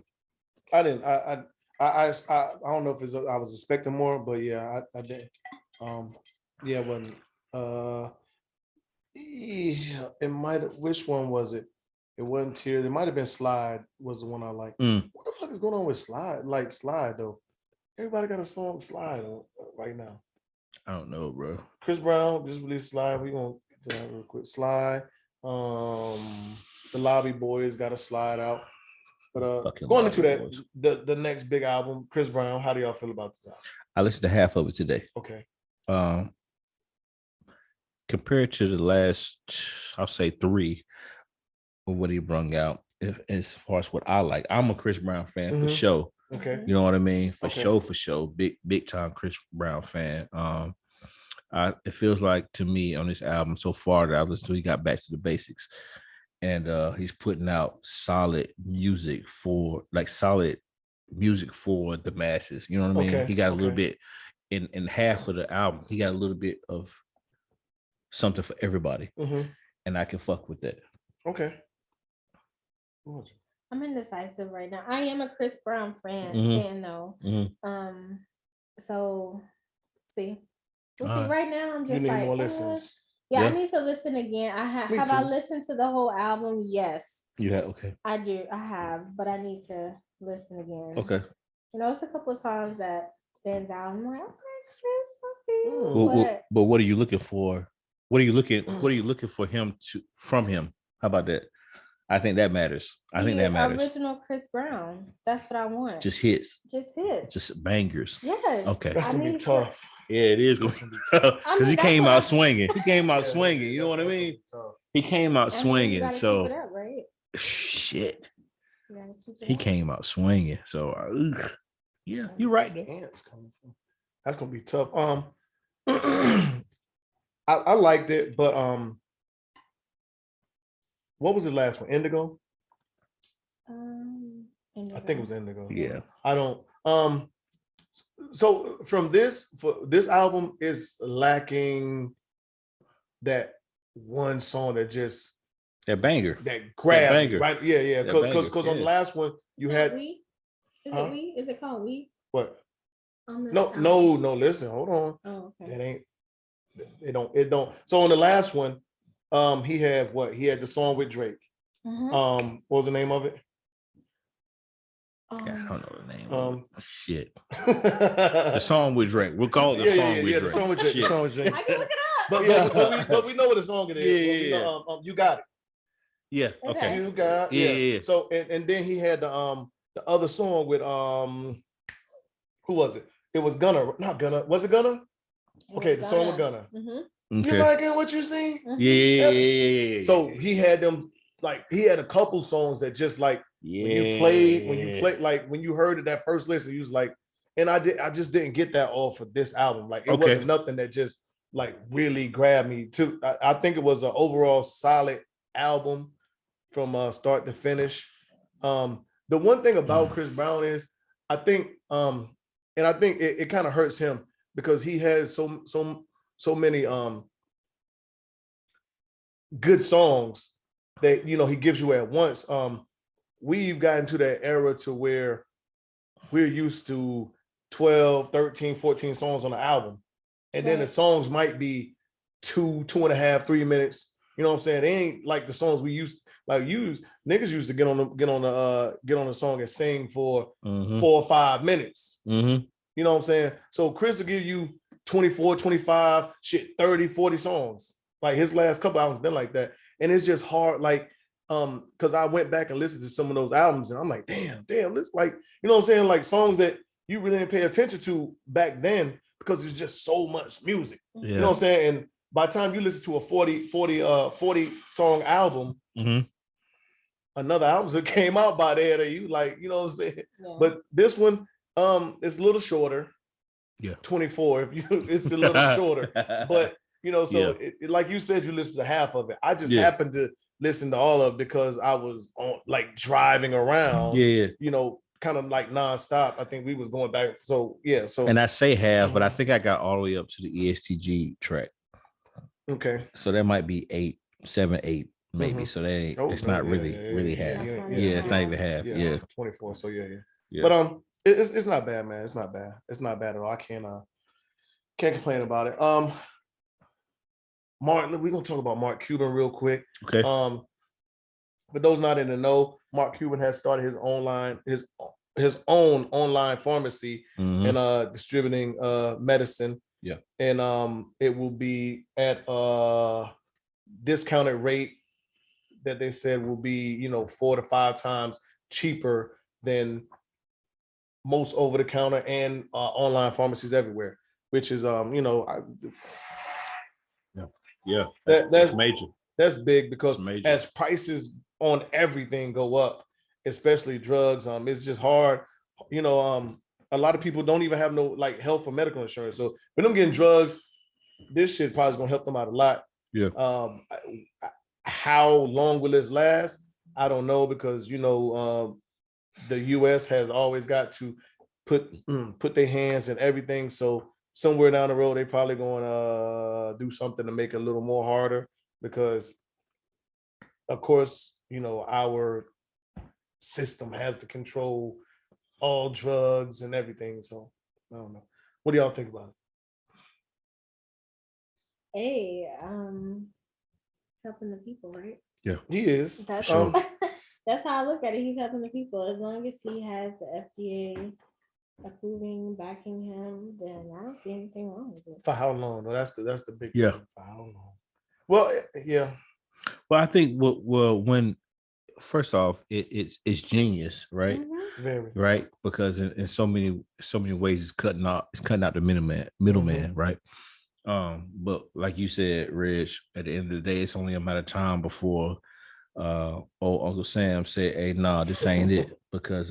I didn't. I don't know if I was expecting more, but yeah, I did. Yeah, it wasn't. Yeah, it might have. Which one was it? It wasn't Tears. It might have been Slide. Was the one I liked. What the fuck is going on with Slide? Like Slide though. Everybody got a song Slide right now. I don't know, bro. Chris Brown just released Slide. We gonna do that real quick. Slide. The Lobby Boys got a Slide out. But going into that, the next big album, Chris Brown. How do y'all feel about this album? I listened to half of it today. Okay. Compared to the last, I'll say 3 of what he brung out, as far as what I like, I'm a Chris Brown fan for sure. Okay. You know what I mean? For sure. Big time Chris Brown fan. It feels like to me on this album so far that I've listened to, he got back to the basics. And he's putting out solid music for the masses. You know what I mean? Okay. He got a little bit in half of the album. He got a little bit of something for everybody, and I can fuck with that. Okay. I'm indecisive right now. I am a Chris Brown fan though. So see, we'll see. Right now, I'm just you need like more listens. Yeah, I need to listen again. Have I listened to the whole album? Yes. You have? Okay. I do. I have, but I need to listen again. Okay. It's a couple of songs that stands out. I'm like, okay, Chris, I see you. But what are you looking for? What are you looking for from him? How about that? I think that matters. I think that matters. Original Chris Brown. That's what I want. Just hits. Just hits. Just bangers. Yes. Okay. That's gonna be tough. Yeah, it is gonna be tough because he came out swinging. He came out swinging. You know what I mean? He came out swinging. So keep it up, right? shit. He came out swinging. So yeah, you're right there. That's gonna be tough. I liked it, but what was the last one? Indigo? Indigo. I think it was Indigo. Yeah. I don't so from this album is lacking that one song that just that banger. That grab, banger. right? Yeah. Because on the last one you had We? Is it We? Is it called We? What? No, listen, hold on. Oh, okay. It don't. So on the last one, he had what? He had the song with Drake. What was the name of it? I don't know the name. Shit. The The song with Drake. We'll call it the song with Drake. The song with Drake. The song with Drake. I can look it up. But we know what the song it is. Yeah. You got it. Yeah. Okay. You got yeah. So and then he had the other song with who was it? It was Gunna, not Gunna. Was it Gunna? Okay, the song with Gunna. Okay. You liking what you see? Yeah. So he had them like he had a couple songs that just like when you played like when you heard it that first listen, you was like, and I just didn't get that all for this album. Like it wasn't nothing that just like really grabbed me. I think it was an overall solid album from start to finish. The one thing about Chris Brown is I think and I think it kind of hurts him because he has so many good songs that he gives you at once. We've gotten to that era to where we're used to 12, 13, 14 songs on an album. And then the songs might be 2.5, 3 minutes. You know what I'm saying? They ain't like the songs we used niggas used to get on the song and sing for 4 or 5 minutes. You know what I'm saying? So Chris will give you 24, 25, 30, 40 songs. Like his last couple albums been like that. And it's just hard, like, because I went back and listened to some of those albums and I'm like, damn, this like, you know what I'm saying? Like songs that you really didn't pay attention to back then because it's just so much music. Yeah. You know what I'm saying? And by the time you listen to a 40 song album, another album that came out by there that you like, you know what I'm saying? Yeah. But this one, it's a little shorter. Yeah. 24. It's a little shorter. But so like you said, you listened to half of it. I just happened to listen to all of it because I was on like driving around. Kind of like nonstop. I think we was going back. So and I say half, but I think I got all the way up to the ESTG track. Okay. So that might be 8, 7, 8, maybe. So it's not really half. It's not even half. Yeah. 24. So yeah. But it's not bad, man. It's not bad. It's not bad at all. I can't complain about it. Mark, we're gonna talk about Mark Cuban real quick. Okay. For those not in the know, Mark Cuban has started his own online pharmacy and distributing medicine. Yeah. And it will be at a discounted rate that they said will be 4 to 5 times cheaper than most over the counter and online pharmacies everywhere, which is that's major. That's big because as prices on everything go up, especially drugs, it's just hard. A lot of people don't even have no like health or medical insurance. So when I'm getting drugs, this shit probably is gonna help them out a lot. Yeah. How long will this last? I don't know because the US has always got to put their hands in everything. So somewhere down the road, they probably going to do something to make it a little more harder because, of course, our system has to control all drugs and everything. So I don't know. What do y'all think about it? Hey, it's helping the people, right? Yeah, he is. That's that's how I look at it. He's helping the people. As long as he has the FDA approving, backing him, then I don't see anything wrong with it. For how long? No, that's the big thing. For how long? Well, yeah. Well, I think when first off, it's genius, right? Mhm. Very. Right, because in so many ways it's cutting out the middleman, right? But like you said, Rich, at the end of the day, it's only a matter of time before old Uncle Sam said, "Hey, nah, this ain't it because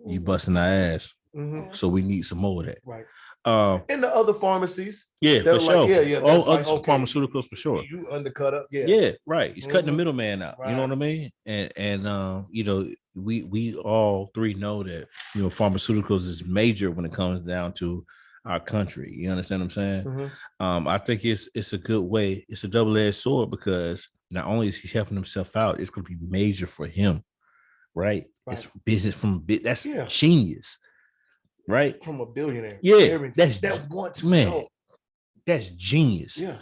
you busting our ass, Mhm. so we need some more of that." Right. Um, And the other pharmacies, yeah, they're for like, sure. yeah, All that's like, other okay, pharmaceuticals for sure. you undercut up, yeah. Yeah, right. He's cutting the Mhm. middleman out. You know Right. what I mean? And you know, we all three know that pharmaceuticals is major when it comes down to our country. You understand what I'm saying? Mhm. I think it's a good way. It's a double-edged sword because not only is he helping himself out, it's going to be major for him, right? It's Right. business from that's Yeah. genius, right? From a billionaire. Yeah, that wants to man, help. that's genius. Yeah.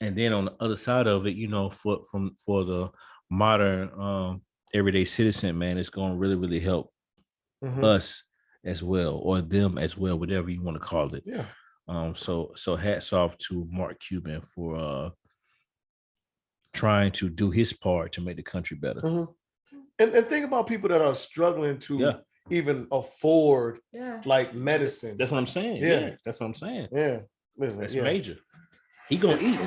And then on the other side of it, for the modern everyday citizen, man, it's going to really help Mhm. us as well, or them as well, whatever you want to call it. Yeah. So hats off to Mark Cuban for trying to do his part to make the country better. Mhm. And think about people that are struggling to Yeah. even afford Yeah. like medicine. That's what I'm saying. Yeah. Yeah, that's what I'm saying. Yeah. Listen, That's yeah. major. He gonna eat.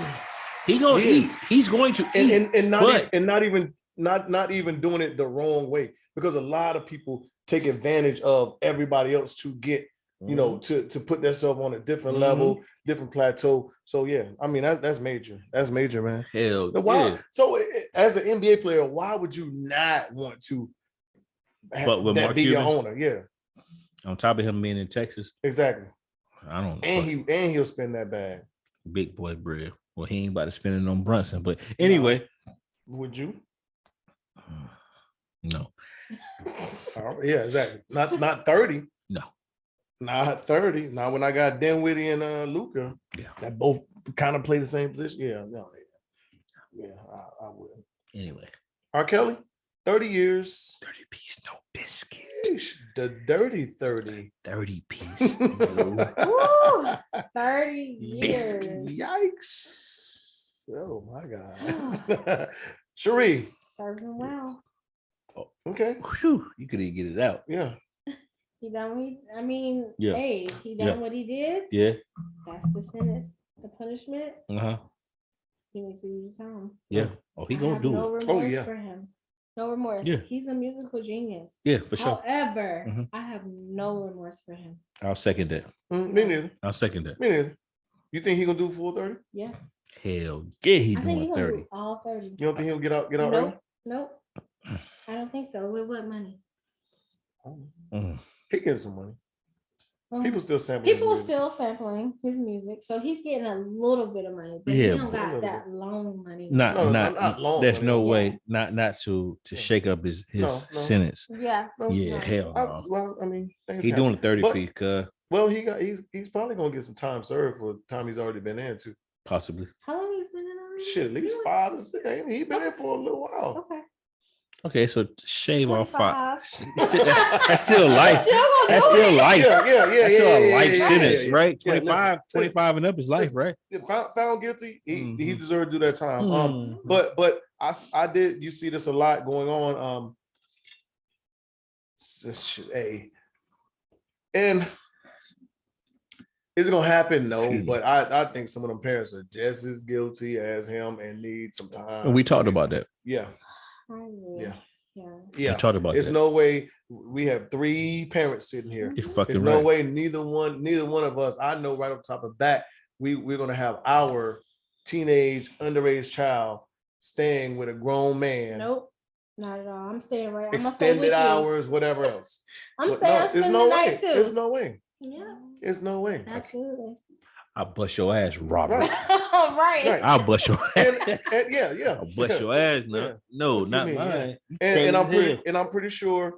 He gonna He eat. is. He's going to eat. And but not even doing it the wrong way, because a lot of people take advantage of everybody else to get to put themselves on a different level, different plateau. So yeah, I mean that's major. That's major, man. Hell Why? yeah. So as an NBA player, why would you not want to But with that Mark be Cuban, your owner? Yeah, on top of him being in Texas, exactly. I don't know. And he'll spend that bag. Big boy bread. Well, he ain't about to spend it on Brunson, but anyway. Would you? No. Yeah, exactly. Not 30. No. Not 30. Now when I got Dinwiddie and Luca, that both kind of play the same position. Yeah, no, yeah, I would. Anyway. R.Kelly, 30 years. 30 piece, no biscuit. Sheesh, the dirty 30. 30 piece. Woo, 30 years. Yikes. Oh my God. Cherie. Serving well. Oh, okay. Whew, you couldn't get it out. Yeah. He done hey, he done what he did. Yeah. That's the sentence, the punishment. Uh-huh. He needs to do his time. Yeah. Oh, he gonna do no it. remorse for him. No remorse. Yeah. He's a musical genius. Yeah, for sure. However, I have no remorse for him. I'll second that. Me neither. I'll second that. Me neither. You think he gonna do full 30? Yes. Hell yeah, he I think doing 30. Do all 30. You don't think he'll get out early? Nope. I don't think so. With what money? He getting some money. People still sampling. His music, so he's getting a little bit of money, but he don't got that long money. Not long. There's money. no way. Not to shake up his sentence. Yeah. Hell no. Well, I mean, he's doing a 30 piece. Well, he's probably gonna get some time served for the time he's already been in too. Possibly. How long he's been in already? Shit, at least 5 or 6. He been in for a little while. Okay, so shave off 5. That's still life. That's still life. Yeah. That's still a life sentence, right? 25 and up is life, right? Found guilty, he deserved to do that time. But I did. You see this a lot going on. And is it gonna happen? No, but I think some of them parents are just as guilty as him and need some time. And we talked about that. Yeah. Yeah. We talked about There's that. no way we have 3 parents sitting here. You're fucking There's right. no way neither one of us. I know right off the top of the bat, we're gonna have our teenage underage child staying with a grown man. Nope. Not at all. I'm staying right. Extended hours, whatever else. I'm staying. There's no way. There's no way. Yeah. There's no way. Absolutely. I'll bust your ass, Robert. Right. I'll bust your ass. And yeah. I'll bust your ass. No, not mine. And I'm pretty sure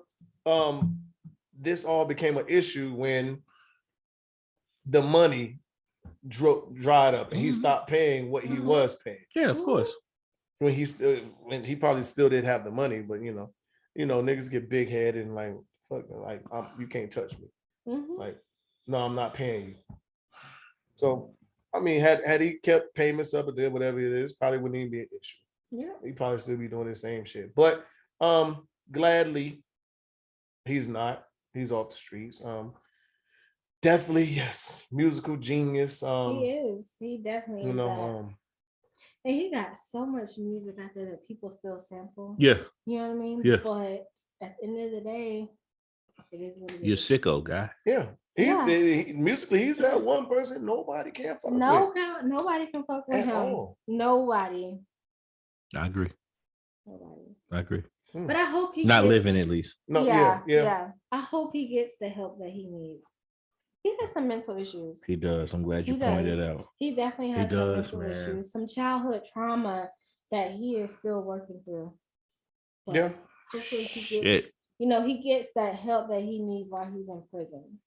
this all became an issue when the money dried up and he stopped paying what he was paying. Yeah, of course. When he probably still did have the money, but niggas get big headed and like, fuck, like you can't touch me. Like, no, I'm not paying you. So, I mean, had he kept payments up or did whatever it is, probably wouldn't even be an issue. Yeah. He'd probably still be doing the same shit. But gladly, he's not. He's off the streets. Definitely, yes, musical genius. He is. He definitely you is know, that. And he got so much music out there that people still sample. Yeah. You know what I mean? Yeah. But at the end of the day, it is what it You're a is. sicko guy. yeah. Musically, he's that one person nobody can fuck with. Nobody can fuck with him. All. Nobody. I agree. Nobody. I agree. But I hope he not gets, living at least. No, yeah. I hope he gets the help that he needs. He has some mental issues. He does. I'm glad you pointed that out. He definitely has some mental issues, some childhood trauma that he is still working through. But yeah. hopefully he gets, he gets that help that he needs while he's in prison.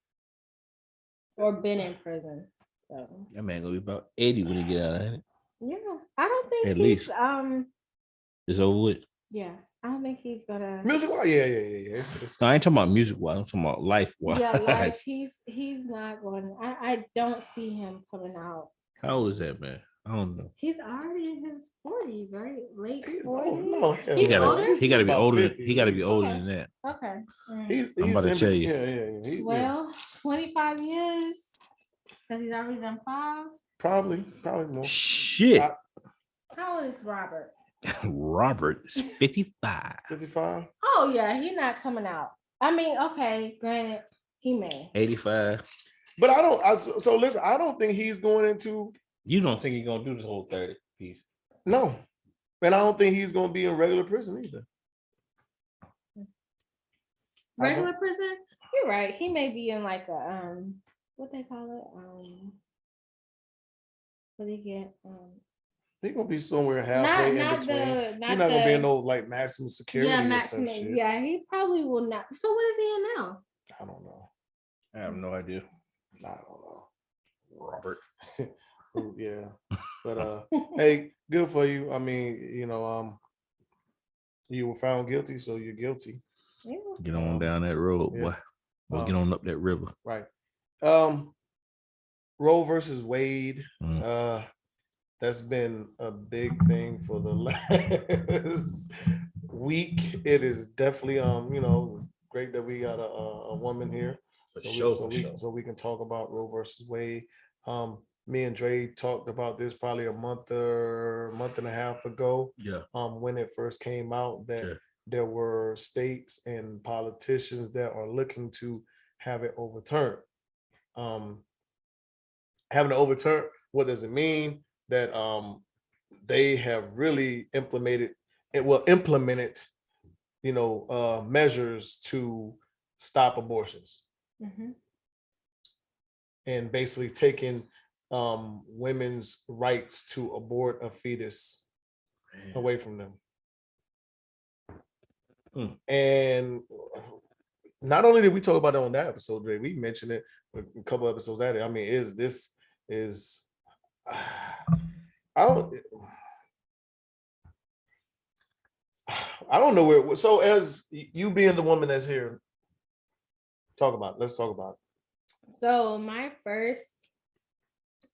Or been in prison. So that man gonna be about 80 when he get out, ain't it? Yeah. I don't think at least it's over with. Yeah. I don't think he's gonna music wise. Yeah. It's... No, I ain't talking about music wise. I'm talking about life wise. Yeah, life. He's not going. I don't see him coming out. How old is that man? I don't know. He's already in his 40s, right? Late 40s. No, he gotta be older. He gotta be older than that. Okay. I'm about to tell you. Yeah. Well, 25 years. Because he's already done 5. Probably more. Shit. How old is Robert? Robert is 55. 55. Oh yeah, he's not coming out. I mean, okay, granted, he may 85. But I don't. So listen, I don't think he's going into. You don't think he's gonna do this whole 30 piece? No, and I don't think he's going to be in regular prison either. Regular prison? You're right. He may be in like a what they call it what do you get He's gonna be somewhere halfway in between. He's not gonna be in no like maximum security or some shit. Yeah, he probably will not. So what is he in now? I don't know. I have no idea. I don't know. Robert. Yeah. But hey, good for you. I mean, you were found guilty, so you're guilty. Yeah. Get on down that road, boy. Or get on up that river. Right. Roe versus Wade. That's been a big thing for the last week. It is definitely great that we got a woman here. So we can talk about Roe versus Wade. Me and Dre talked about this probably a month and a half ago. Yeah. When it first came out that there were states and politicians that are looking to have it overturned. Having it overturned, what does it mean? That they have really implemented, measures to stop abortions. Mm-hmm. And basically taking women's rights to abort a fetus away from them. And not only did we talk about it on that episode, Dre, we mentioned it a couple episodes at it. I mean, I don't know where. So as you being the woman that's here, let's talk about it. So my first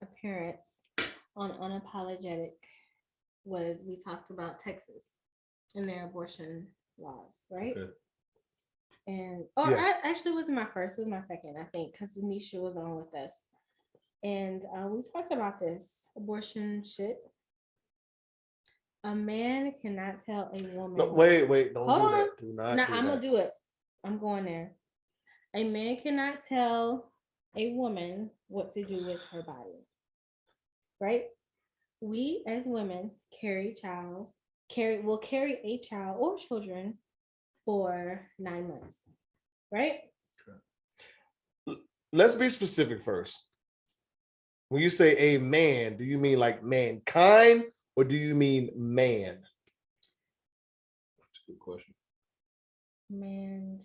appearance on Unapologetic was we talked about Texas and their abortion laws, right? Okay. And actually it wasn't my first, it was my second, I think, because Nisha was on with us. And we talked about this abortion shit. A man cannot tell a woman. No, wait, don't hold do on. that. Do not. No, do I'm that. gonna do it. I'm going there. A man cannot tell a woman what to do with her body. Right? We as women carry a child or children for 9 months. Right? Let's be specific first. When you say a man, do you mean like mankind or do you mean man? That's a good question. Man,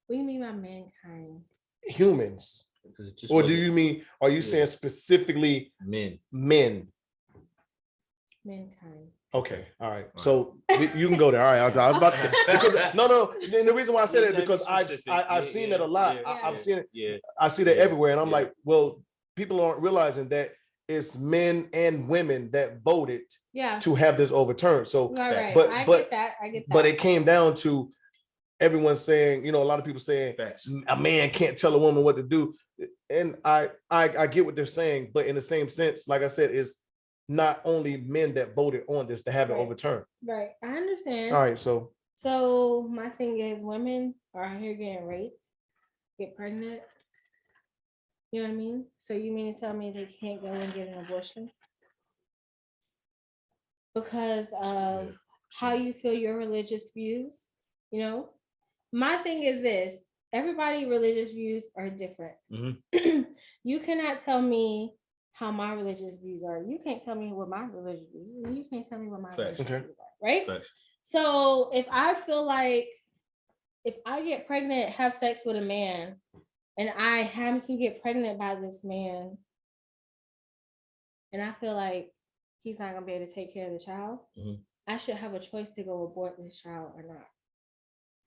what do you mean by mankind? Humans. Or do you mean, are you saying specifically men? Mankind. Okay, all right. So you can go there. All right, I was about to say because no. And the reason why I said it because I've seen it a lot. I've seen it. Yeah. I see that everywhere, and I'm like, well, people aren't realizing that it's men and women that voted to have this overturned. So, right. I get that. But it came down to everyone's saying, a lot of people saying a man can't tell a woman what to do. And I get what they're saying, but in the same sense, like I said, it's not only men that voted on this to have it overturned. Right. I understand. All right. So my thing is, women are out here getting raped, get pregnant. You know what I mean? So you mean to tell me they can't go and get an abortion because of how you feel, your religious views? My thing is this: everybody's religious views are different. Mm-hmm. You cannot tell me how my religious views are. You can't tell me what my religious views are. You can't tell me what my religious views are, right? Facts. So if I feel like if I get pregnant, have sex with a man, and I happen to get pregnant by this man, and I feel like he's not gonna be able to take care of the child, I should have a choice to go abort this child or not.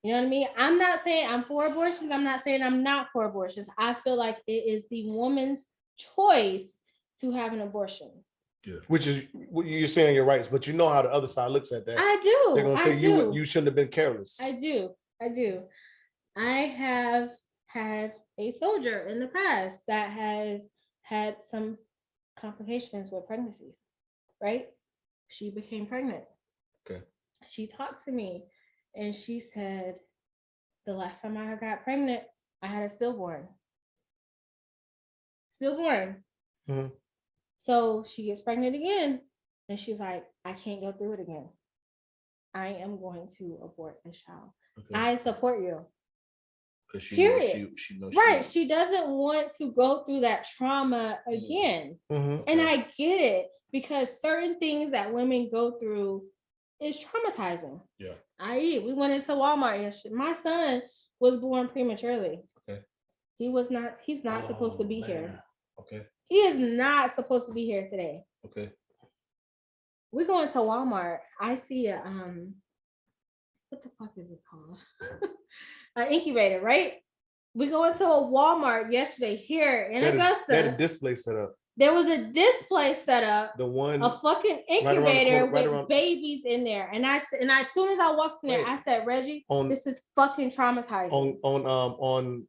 You know what I mean? I'm not saying I'm for abortions. I'm not saying I'm not for abortions. I feel like it is the woman's choice to have an abortion. Yeah. Which is what you're saying, your rights, but you know how the other side looks at that. I do. They're gonna say you shouldn't have been careless. I do. I have had a soldier in the past that has had some complications with pregnancies, right? She became pregnant. Okay. She talked to me and she said, the last time I got pregnant, I had a stillborn. Mm-hmm. So she gets pregnant again and she's like, I can't go through it again. I am going to abort this child. Okay. I support you. Because she knows right. She doesn't want to go through that trauma again. Mm-hmm. And I get it because certain things that women go through is traumatizing. Yeah. We went into Walmart yesterday. My son was born prematurely. Okay. He's not supposed to be here. Okay. He is not supposed to be here today. Okay. We go into Walmart. I see a what the fuck is it called? An incubator, right? We go into a Walmart yesterday here in Augusta. They had a display set up. There was a display set up. The one, a fucking incubator with babies in there. And as soon as I walked in there, I said, Reggie, this is fucking traumatizing. On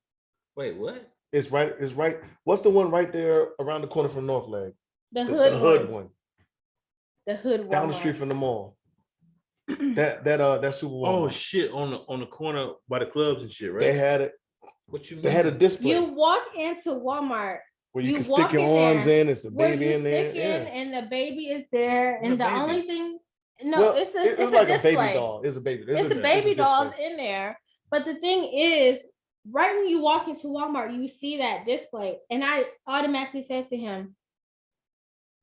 wait, what? It's right. What's the one right there around the corner from North Leg? The hood one. The hood one. Down the street from the mall. That Super Walmart. Oh shit! On the corner by the clubs and shit, right? They had it. What you mean? They had a display. You walk into Walmart where you can stick your arms in. It's a baby in there. And the baby is there. And the only thing, it's like a display. A baby doll. It's a baby. It's a baby doll in there. But the thing is, right when you walk into Walmart, you see that display, and I automatically said to him,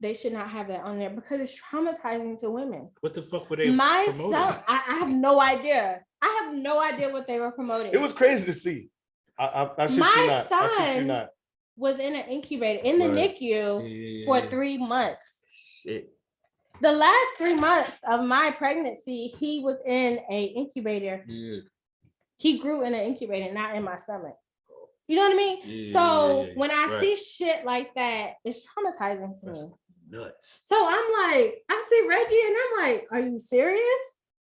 they should not have that on there because it's traumatizing to women. What the fuck were they promoting? I have no idea. I have no idea what they were promoting. It was crazy to see. I shit you not. Was in an incubator in the NICU for 3 months. Shit. The last 3 months of my pregnancy, he was in an incubator. Yeah. He grew in an incubator, not in my stomach. You know what I mean? Yeah, when I see shit like that, it's traumatizing to me. Nuts. So I'm like, I see Reggie and I'm like, are you serious?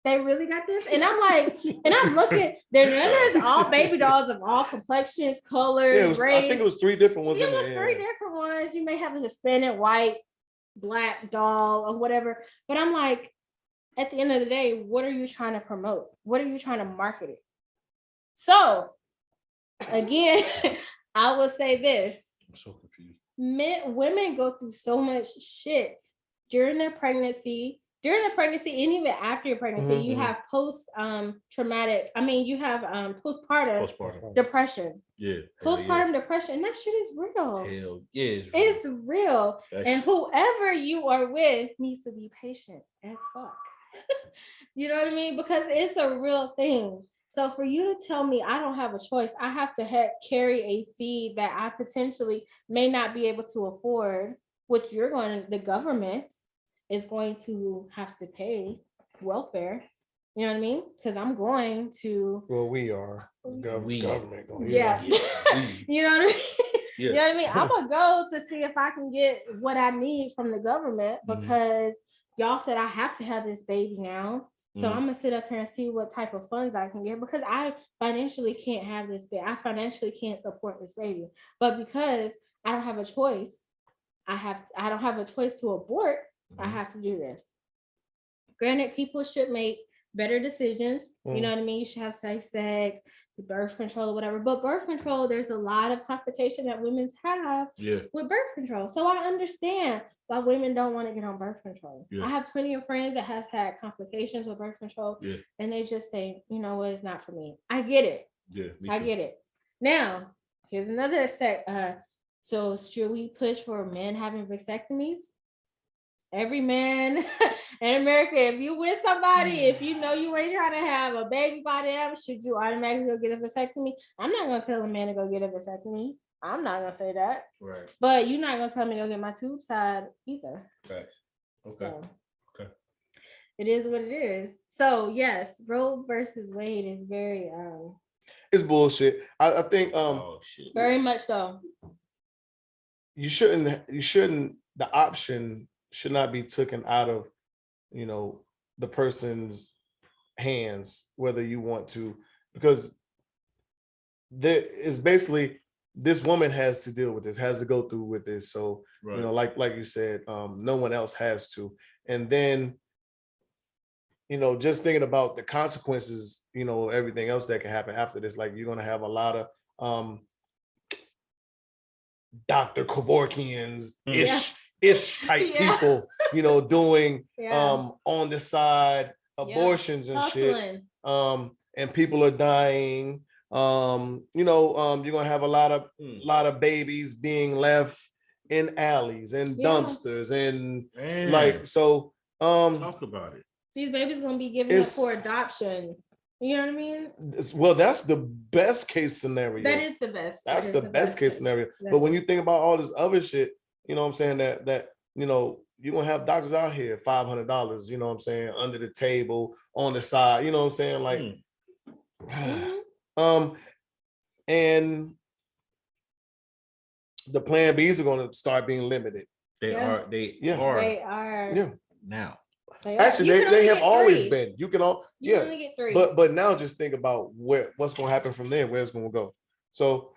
They really got this? And I'm like, and I'm looking, there's all baby dolls of all complexions, colors, race. I think it was 3 different ones. It was 3 different ones. You may have a Hispanic, white, black doll or whatever. But I'm like, at the end of the day, what are you trying to promote? What are you trying to market it? So again, I will say this. I'm so confused. Women go through so much shit during their pregnancy, and even after your pregnancy. Mm-hmm. You have post-traumatic. You have postpartum depression. Yeah, postpartum depression. And that shit is real. Hell yeah, it's real. And whoever you are with needs to be patient as fuck. You know what I mean? Because it's a real thing. So for you to tell me I don't have a choice, I have to carry a seed that I potentially may not be able to afford, which the government is going to have to pay welfare. You know what I mean? Because I'm going to. Well, we are. Government. Yeah. You know what I mean? Yeah. You know what I mean? I'm going to go to see if I can get what I need from the government because y'all said I have to have this baby now. So I'm gonna sit up here and see what type of funds I can get because I financially can't have this baby. I financially can't support this baby. But because I don't have a choice, I don't have a choice to abort, I have to do this. Granted, people should make better decisions. You know what I mean? You should have safe sex, birth control or whatever. But birth control, there's a lot of complication that women have with birth control. So I understand why women don't want to get on birth control. I have plenty of friends that has had complications with birth control, and they just say, you know what, it's not for me. I get it. I get it. Now, here's another so should we push for men having vasectomies? Every man in America, if you with somebody, if you know you ain't trying to have a baby by them, should you automatically go get a vasectomy? I'm not gonna tell a man to go get a vasectomy. I'm not gonna say that. Right. But you're not gonna tell me to go get my tube side either. Right. Okay. So, okay. It is what it is. So yes, Roe versus Wade is very it's bullshit. I think very much so. You shouldn't the option should not be taken out of, the person's hands, whether you want to, because there is basically this woman has to deal with this, has to go through with this. So, like you said, no one else has to. And then, just thinking about the consequences, everything else that can happen after this, like you're going to have a lot of Dr. Kevorkians ish type people, doing on the side abortions and shit. And people are dying. You're gonna have a lot of babies being left in alleys and dumpsters and talk about it. These babies gonna be given up for adoption. You know what I mean? Well, that's the best case scenario. That is the best. That's the best case scenario. But when you think about all this other shit, you know what I'm saying, that you're gonna have doctors out here $500, you know what I'm saying, under the table, on the side, you know what I'm saying? Like and the plan B's are gonna start being limited. They are now. Actually, they have always been. You can only get 3. But now just think about what's gonna happen from there, where it's gonna go. So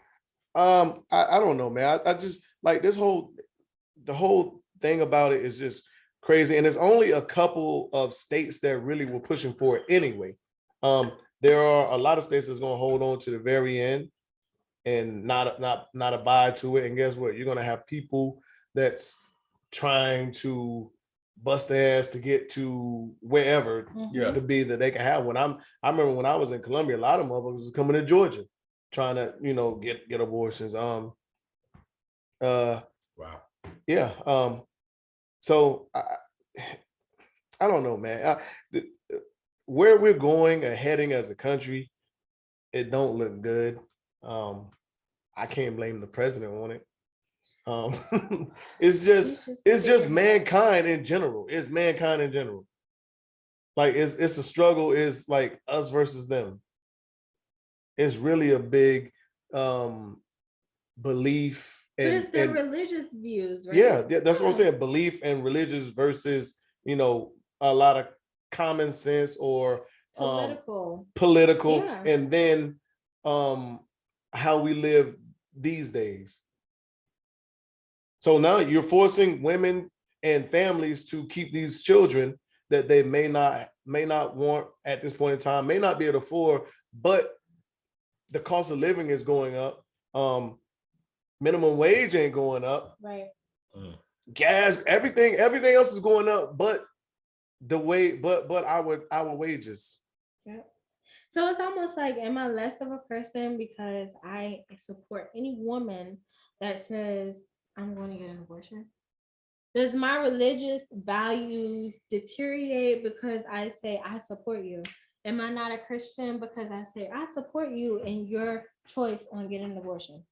I don't know, man. I just like the whole thing about it is just crazy. And there's only a couple of states that really were pushing for it anyway. There are a lot of states that's gonna hold on to the very end and not abide to it. And guess what? You're gonna have people that's trying to bust their ass to get to wherever to be that they can have. I remember when I was in Columbia, a lot of motherfuckers was coming to Georgia trying to, get abortions. Wow. Yeah. So I don't know, man. Where we're going or heading as a country, it don't look good. I can't blame the president on it. It's just mankind in general. It's mankind in general. Like it's a struggle. It's like us versus them. It's really a big belief. But it's the religious views, right? Yeah, that's what I'm saying. Belief and religious versus, a lot of common sense or political, and then how we live these days. So now you're forcing women and families to keep these children that they may not want at this point in time, may not be able to afford, but the cost of living is going up. Minimum wage ain't going up. Right. Gas, everything else is going up, but our wages. Yeah. So it's almost like, am I less of a person because I support any woman that says I'm going to get an abortion? Does my religious values deteriorate because I say I support you? Am I not a Christian because I say I support you in your choice on getting an abortion?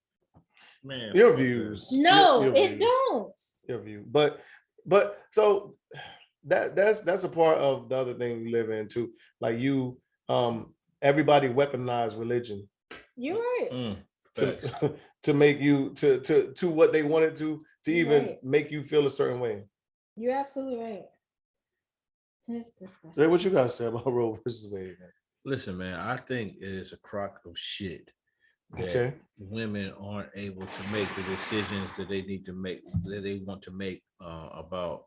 Man, your views. No, your it don't. Your view, but so that's a part of the other thing we live in too. Like everybody weaponized religion. You're right. To make you to what they wanted to even make you feel a certain way. You're absolutely right. It's disgusting. Hey, what you guys say about Roe versus Wade? Listen, man, I think it is a crock of shit that Okay. women aren't able to make the decisions that they need to make, that they want to make about,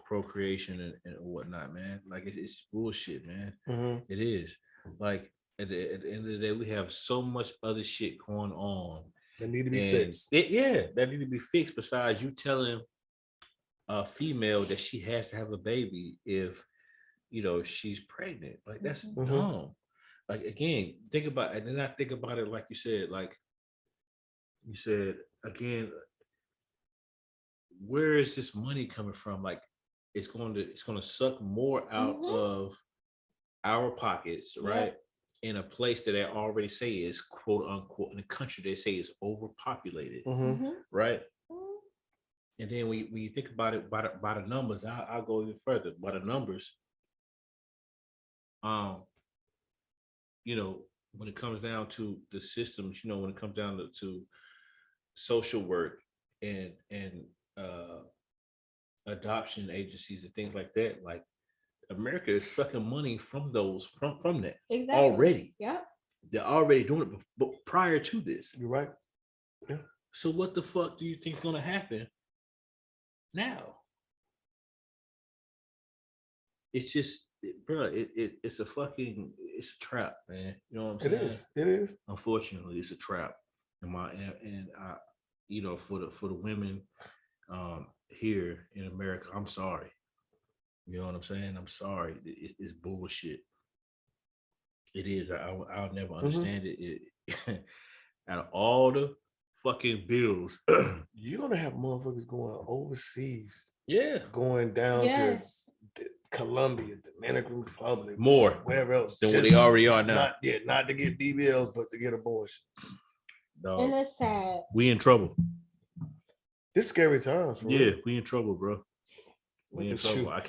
procreation and whatnot, man. Like it's bullshit, man. Mm-hmm. It is. Like at the end of the day, we have so much other shit going on That need to be fixed. that need to be fixed. Besides you telling a female that she has to have a baby if she's pregnant. Like that's dumb. Like again, think about it, and then I think about it like you said, again, where is this money coming from? Like it's going to suck more out of our pockets, right? In a place that they already say is quote unquote, in a country they say is overpopulated, right? And then when you think about it by the numbers, I'll go even further. By the numbers, when it comes down to the systems, when it comes down to social work and adoption agencies and things like that, like America is sucking money from that already. Yeah, they're already doing it, but prior to this, You're right. Yeah. So what the fuck do you think is going to happen now? It's just, bro, it's a trap, man. You know what I'm saying? It is. Unfortunately, it's a trap. For the women here in America, I'm sorry. You know what I'm saying? I'm sorry. It's bullshit. It is. I'll never understand it. Out of all the fucking bills, you're gonna have motherfuckers going overseas. Yeah, going down to Colombia, Dominican Republic, more wherever else than what they already are now. Not to get BBLs, but to get abortion. Dog. And it's sad. We in trouble. This scary times. Yeah, real. We in trouble, bro. We in trouble. I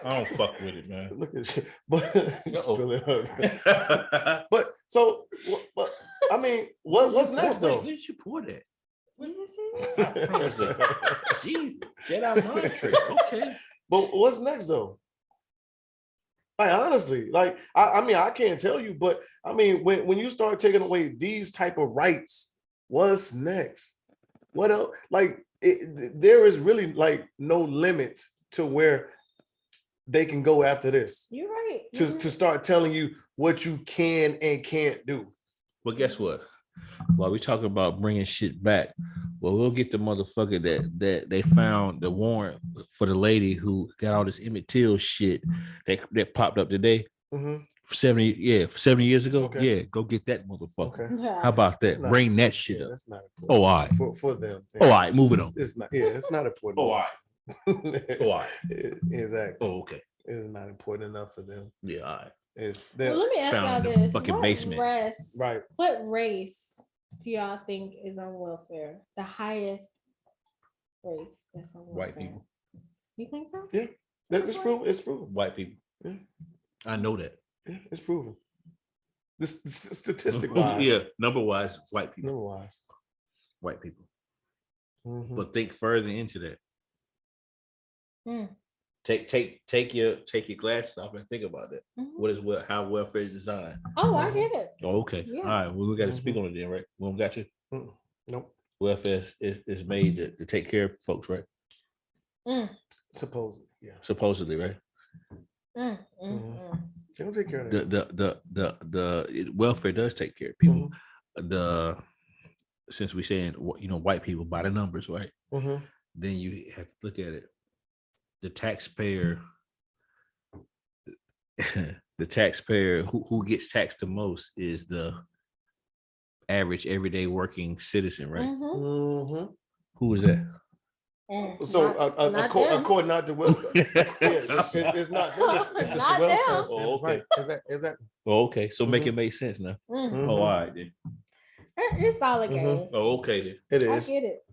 don't fuck with it, man. Look at you. But but I mean, what's next though? Where did you pour that? What did you say? Gee, get out my trick. Okay. But what's next though? Like honestly, like I mean, I can't tell you, but I mean, when you start taking away these type of rights, what's next? What else? Like there is really like no limit to where they can go after this. You're right. To start telling you what you can and can't do. Well, guess what? While we talking about bringing shit back, well, we'll get the motherfucker that they found the warrant for the lady who got all this Emmett Till shit that popped up today. 70 years ago. Okay. Yeah, go get that motherfucker. Okay. How about that? Bring that shit up. That's not important. Oh, all right. For them. Oh, all right. Moving on. It's not. Yeah, it's not important. Oh, all right. Oh, all right. Exactly. Oh, okay. It's not important enough for them. Yeah, all right. It's well, let me ask y'all found in this. the fucking basement. Right. What race do y'all think is on welfare? The highest race that's on welfare? White people. You think so? Yeah. It's proven. It's proven. White people. Yeah. I know that. Yeah, it's proven. This statistic wise. Yeah, number wise, white people. Number wise. White people. Mm-hmm. But think further into that. Mm. Take your glasses off and think about that. Mm-hmm. How welfare is designed. Oh, I get it. Oh, okay. Yeah. All right. Well, we got to speak on it then, right? We don't got you. Nope. Welfare is made to take care of folks, right? Supposedly, yeah. Supposedly, right? They don't take care of that. The welfare does take care of people. Since we're saying white people by the numbers, right? Then you have to look at it. The taxpayer who gets taxed the most is the average everyday working citizen, right? Who is that? So according not to welfare, it's not them. It's Not welfare. them. Oh, okay. Right. Is that? Oh, okay. So make it make sense now. Oh, all right then. It's all a game. Oh, okay then. It I is. get it.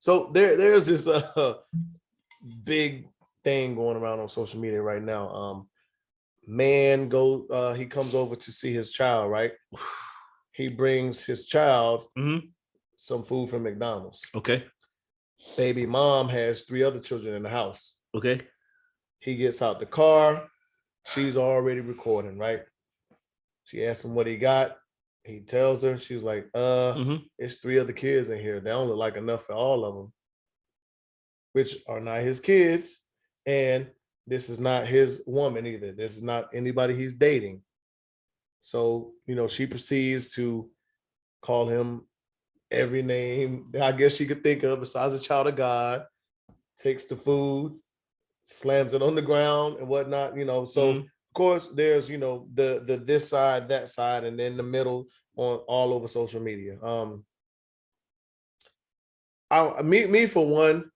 So there's this big thing going around on social media right now. Man he comes over to see his child, right? He brings his child some food from McDonald's. Okay. Baby mom has 3 other children in the house. Okay. He gets out the car. She's already recording, right? She asks him what he got. He tells her. She's like, it's 3 other kids in here. They don't look like enough for all of them, which are not his kids. And this is not his woman either. This is not anybody he's dating. So, she proceeds to call him every name I guess she could think of besides a child of God, takes the food, slams it on the ground and whatnot, So of course there's, the this side, that side, and then the middle on all over social media. Me for one,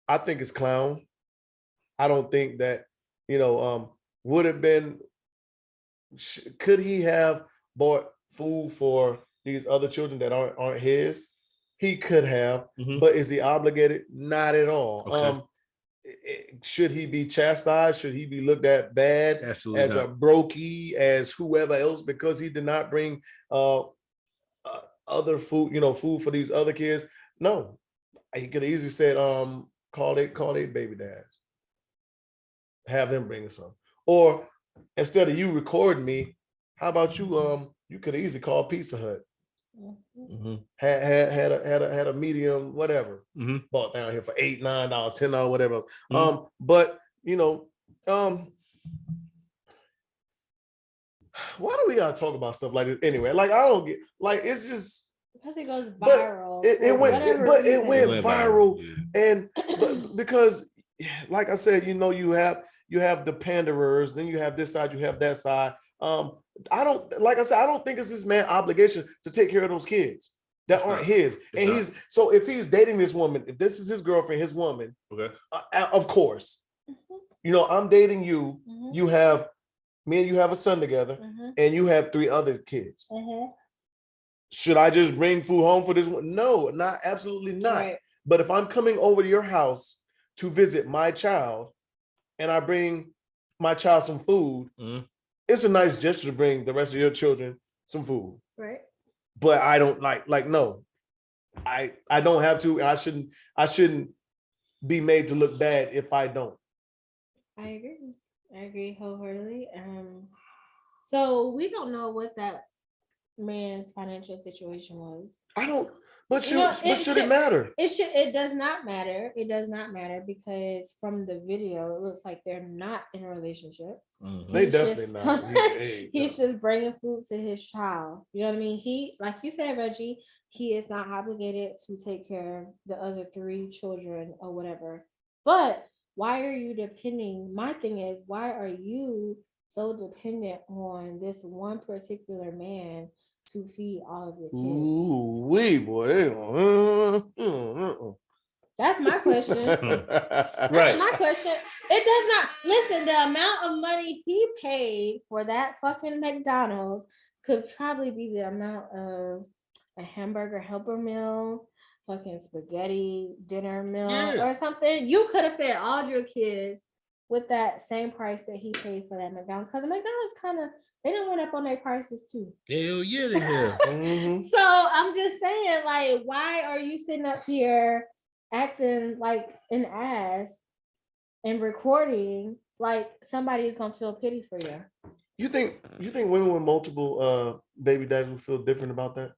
I think it's clown. I don't think that, would have been, could he have bought food for these other children that aren't his? He could have, but is he obligated? Not at all. Okay. Should he be chastised? Should he be looked at bad? Absolutely as not. a brokey, as whoever else, because he did not bring other food, food for these other kids? No, he could have easily said, call their baby dads, have them bring us some. Or instead of you recording me, how about you you could easily call Pizza Hut. Had a medium, whatever, bought down here for $8, $9, $10, whatever. But why do we gotta talk about stuff like this anyway? Like, I don't get, like, it's just because it goes viral. It went viral, yeah. but because, like I said, you have the panderers, then you have this side, you have that side. I don't think it's this man's obligation to take care of those kids that aren't his. And if he's dating this woman, if this is his girlfriend, his woman, okay, of course, I'm dating you. You have me and you have a son together, and you have 3 other kids. Should I just bring food home for this one? No, absolutely not. Right. But if I'm coming over to your house to visit my child, and I bring my child some food, it's a nice gesture to bring the rest of your children some food. Right. But I don't no. I don't have to, and I shouldn't be made to look bad if I don't. I agree wholeheartedly. So we don't know what that man's financial situation was. I don't. But should it matter? It does not matter. It does not matter because from the video, it looks like they're not in a relationship. They definitely not. He's just bringing food to his child. You know what I mean? He, like you said, Reggie, he is not obligated to take care of the other 3 children or whatever. But why are you depending? My thing is, why are you so dependent on this one particular man to feed all of your kids? Ooh, boy. That's my question. Right. My question. It does not, listen, the amount of money he paid for that fucking McDonald's could probably be the amount of a hamburger helper meal, fucking spaghetti dinner meal, or something. You could have fed all your kids with that same price that he paid for that McDonald's, because the McDonald's kind of, they done went up on their prices too. Hell yeah, they have. So I'm just saying, like, why are you sitting up here acting like an ass and recording like somebody is gonna feel pity for you? You think women with multiple baby daddies would feel different about that?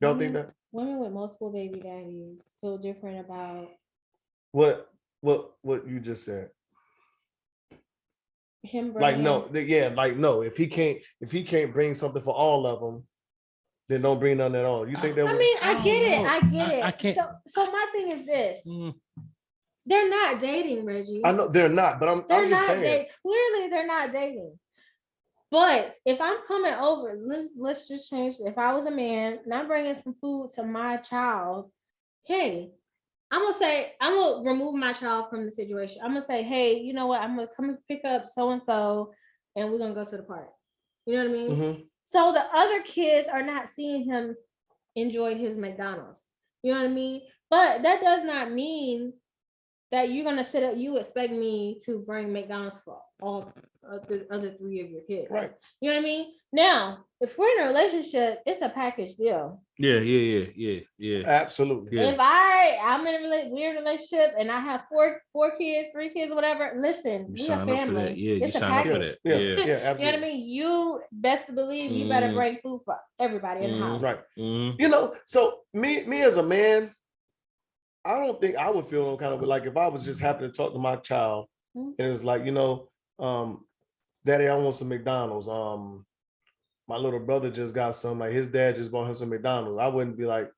Y'all think that? Women with multiple baby daddies feel different about what you just said? Him bringing, no. If he can't bring something for all of them, then don't bring none at all. You think that? I get it. I can't. So my thing is this: they're not dating, Reggie. I know they're not, but I'm just saying. Clearly, they're not dating. But if I'm coming over, let's just change it. If I was a man and I'm bringing some food to my child, hey, I'm gonna remove my child from the situation. I'm gonna say, hey, you know what? I'm gonna come and pick up so and so, and we're gonna go to the park. You know what I mean? So the other kids are not seeing him enjoy his McDonald's. You know what I mean? But that does not mean that you're gonna sit up. You expect me to bring McDonald's for all the other 3 of your kids, Right? You know what I mean? Now, if we're in a relationship, it's a package deal. Yeah. Absolutely. Yeah. If I'm in a weird relationship and I have four kids, 3 kids, whatever, listen, we a family. Yeah, it's you a sign up for package. that. Yeah, absolutely. You know what I mean? You best to believe you better bring food for everybody in the house. Right. You know, so me as a man, I don't think I would feel no kind of like if I was just happy to talk to my child and it was like, Daddy, I want some McDonald's. My little brother just got some, like his dad just bought him some McDonald's. I wouldn't be like,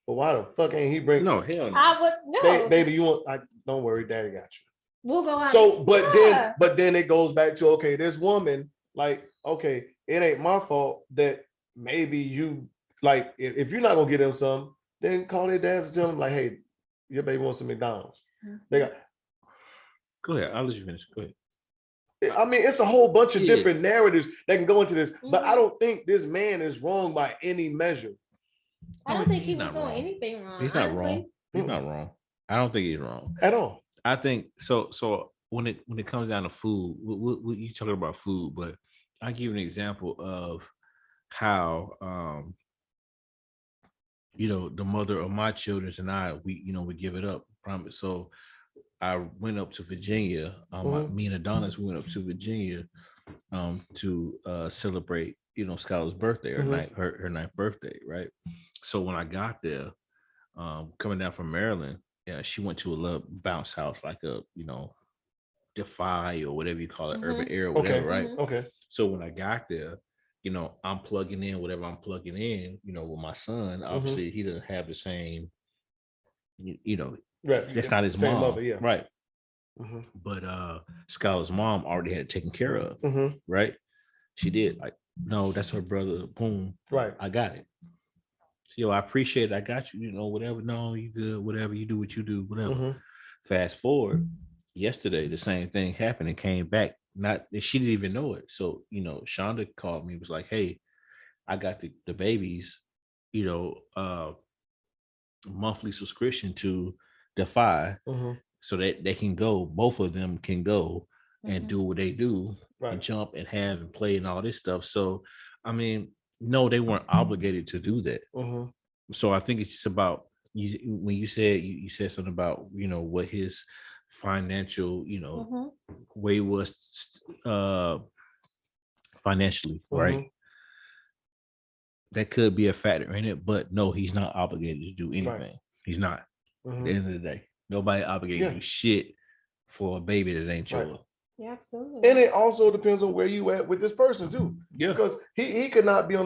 well, why the fuck ain't he bring? No, hell no. I would no. Baby, you want? Don't worry, Daddy got you. We'll go out. So, but then it goes back to, okay, this woman, like, okay, it ain't my fault that maybe you like if you're not gonna get them some, then call their dads and tell them like, hey, your baby wants some McDonald's. They got. Go ahead. I'll let you finish. Go ahead. I mean, it's a whole bunch of different narratives that can go into this, but I don't think this man is wrong by any measure. I don't think he was doing anything wrong. He's not wrong. He's not wrong. I don't think he's wrong at all. I think so. So when it comes down to food, you talking about food, but I'll give you an example of how the mother of my children and I, we give it up. Promise. So I went up to Virginia. Me and Adonis went up to Virginia to celebrate, Skylar's birthday, her ninth birthday, right? So when I got there, coming down from Maryland, she went to a little bounce house, like a Defy or whatever you call it, urban air or whatever, right? Okay. So when I got there, I'm plugging in whatever I'm plugging in, with my son. Obviously, he doesn't have the same, right. That's not his same mom, mother, right? But Skylar's mom already had it taken care of, right? She did. Like, no, that's her brother. Boom, right? I got it. So, I appreciate it. I got you. Whatever. No, you good. Whatever. You do what you do. Whatever. Fast forward. Yesterday, the same thing happened and came back. She didn't even know it. So, Shonda called me, was like, hey, I got the babies, monthly subscription to Defy so that they can go, both of them can go and do what they do and jump and have and play and all this stuff. So, I mean, no, they weren't obligated to do that. So I think it's just about when you said something about, what his financial, way was financially, right? That could be a factor in it, but no, he's not obligated to do anything. He's not. At the end of the day, nobody obligated to do shit for a baby that ain't yours. Yeah, absolutely. And it also depends on where you at with this person too. Yeah, because he could not be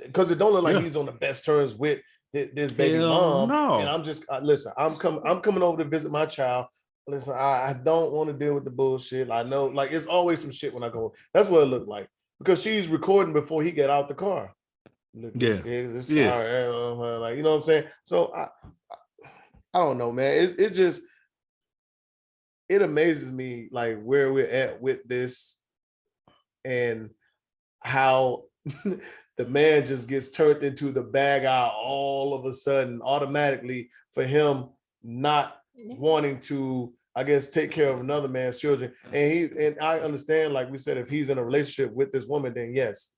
because it don't look like he's on the best terms with this baby mom. No. And I'm just listen. I'm coming over to visit my child. Listen, I don't want to deal with the bullshit. I know, like, it's always some shit when I go. That's what it looked like because she's recording before he get out the car. Like, you know what I'm saying? So I don't know, man. It amazes me like where we're at with this and how the man just gets turned into the bad guy all of a sudden automatically for him not wanting to, I guess, take care of another man's children. And I understand, like we said, if he's in a relationship with this woman, then yes.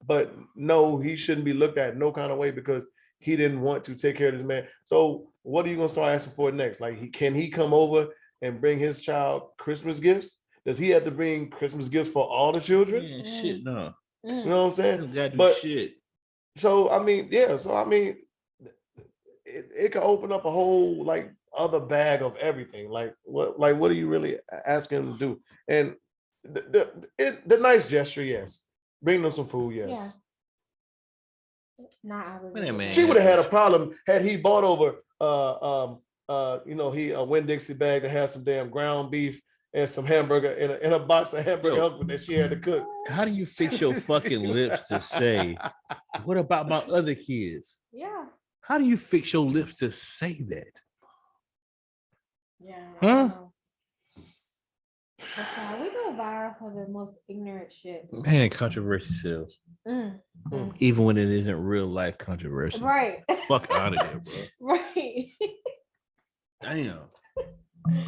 But no, he shouldn't be looked at no kind of way because he didn't want to take care of this man. So what are you gonna start asking for next? Like, can he come over and bring his child Christmas gifts? Does he have to bring Christmas gifts for all the children? Yeah, shit, no. You know what I'm saying? You but shit. So I mean, it could open up a whole like other bag of everything. Like what are you really asking him to do? And the nice gesture, yes. Bring them some food, yes. Yeah. She would have had a problem had he bought over a Winn-Dixie bag that had some damn ground beef and some hamburger in a box of hamburger that she had to cook. How do you fix your fucking lips to say, what about my other kids? Yeah. How do you fix your lips to say that? Yeah. Huh? We go viral for the most ignorant shit. Man, controversy sells. Even when it isn't real life controversy. Right. Fuck out of here, bro. Right. Damn.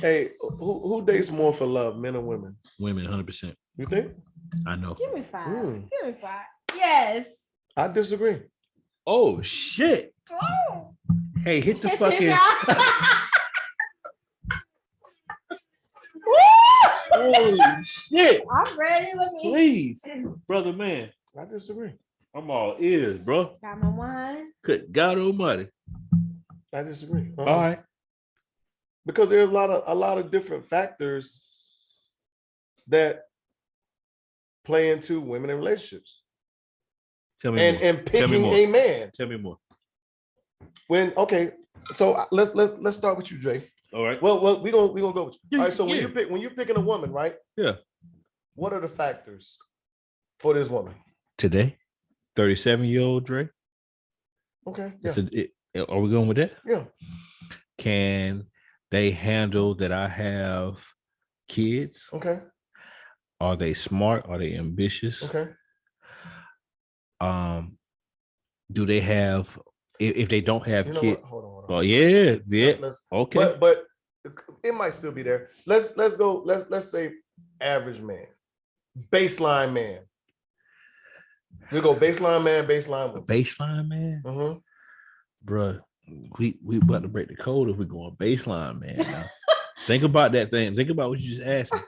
Hey, who dates more for love, men or women? Women, 100%. You think? I know. Give me 5. Give me 5. Yes. I disagree. Oh shit! Oh. Hey, hit the fucking. Holy shit! I'm ready. Let me. Please, brother, man. I disagree. I'm all ears, bro. Got my wine. Good God Almighty! I disagree. All right. Because there's a lot of different factors that play into women in relationships. Tell me more. And picking a man. Tell me more. So let's start with you, Dre. All right. Well, we gonna go with you. All right. So Yeah. when you're picking a woman, right? Yeah. What are the factors for this woman? Today, 37-year-old Dre. Okay. Yeah. Are we going with that? Yeah. Can they handle that I have kids? Okay. Are they smart? Are they ambitious? Okay. Do they have? If they don't have kids, hold on. well, yeah. Okay. But it might still be there. Let's go. Let's say average man, baseline man. We go baseline man, baseline woman. Baseline man, bruh. We about to break the code if we're going baseline man. Now. Think about that thing. Think about what you just asked me.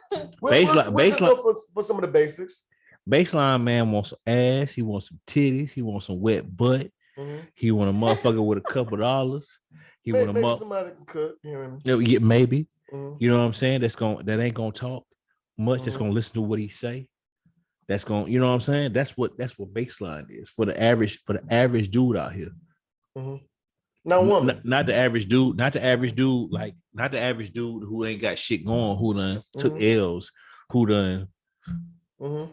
Baseline for some of the basics. Baseline man wants some ass. He wants some titties. He wants some wet butt. He want a motherfucker with a couple dollars. He want a somebody can cook. Yeah, maybe. You know what I'm saying? That ain't gonna talk much. That's gonna listen to what he say. That's gonna, you know what I'm saying? That's what baseline is for the average dude out here. Now, woman, not the average dude, not the average dude who ain't got shit going, who done took L's, who done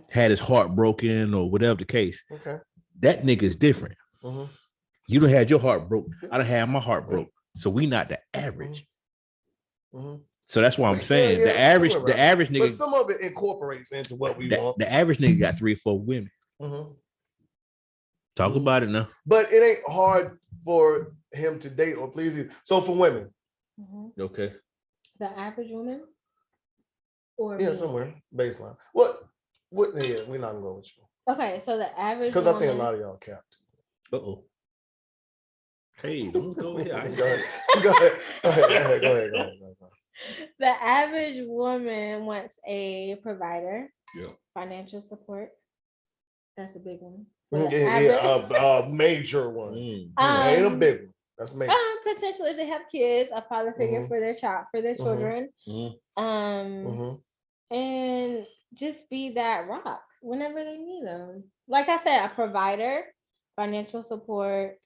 had his heart broken or whatever the case. Okay, that nigga's different. You done had your heart broke. I done had my heart broke. So we not the average. So that's why I'm saying the average nigga. But some of it incorporates into what we want. The average nigga got 3 or 4 women. Talk about it now. But it ain't hard for him to date or please you. So for women. Okay. The average woman? Or somewhere. Baseline. What we're not gonna go with you. Okay, so the average because I think a lot of y'all capped. Uh-oh. Hey, don't go here. Go ahead. The average woman wants a provider. Yeah. Financial support. That's a big one. A major one. Ain't a big one. That's major. Potentially, if they have kids, a father figure for their children. And just be that rock whenever they need them. Like I said, a provider, financial support.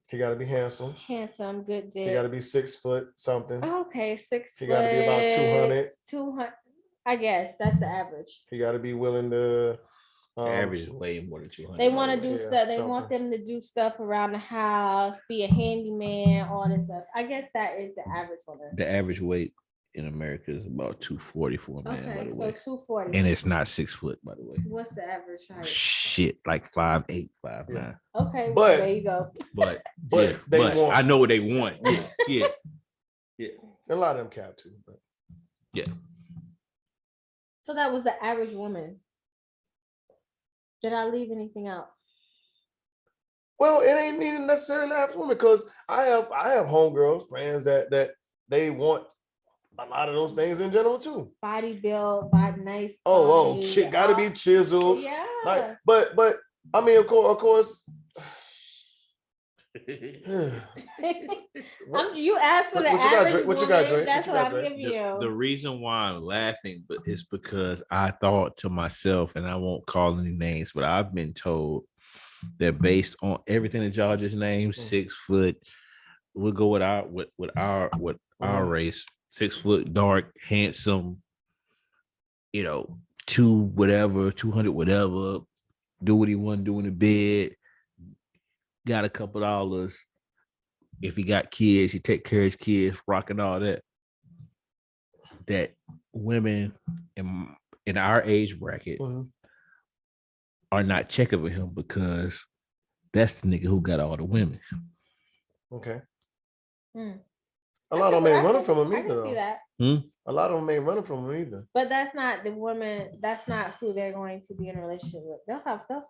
He got to be handsome, good dick. He got to be 6 foot something. Okay, 6 He got to be about 200. I guess that's the average. He got to be willing to. The average is way more than 200. They want to do stuff. They want them to do stuff around the house, be a handyman, all this stuff. I guess that is the average for them. The average weight in America is about 240 for a man. Okay, by the so way. 240. And it's not 6 foot, by the way. What's the average height? Shit, like 5'8", 5'9". Okay, but there you go. But I know what they want. Yeah. A lot of them cap too. But. Yeah. So that was the average woman. Did I leave anything out? Well, it ain't even necessarily average woman because I have homegirls, friends that they want a lot of those things in general too. Body build, body nice. Shit gotta be chiseled. Yeah. Like, but I mean, of course. You asked for the average woman. That's what I'm giving you. The reason why I'm laughing, but it's because I thought to myself, and I won't call any names, but I've been told that based on everything that y'all just named, 6 foot, we'll go with our race, 6 foot, dark, handsome, 200 whatever, do what he want to do in the bed, got a couple dollars. If he got kids, he take care of his kids, rocking all that. That women in our age bracket are not checking for him because that's the nigga who got all the women. Okay. All A lot of them ain't running from him I either. can see that. A lot of them ain't running from him either. But that's not the woman. That's not who they're going to be in a relationship with. They'll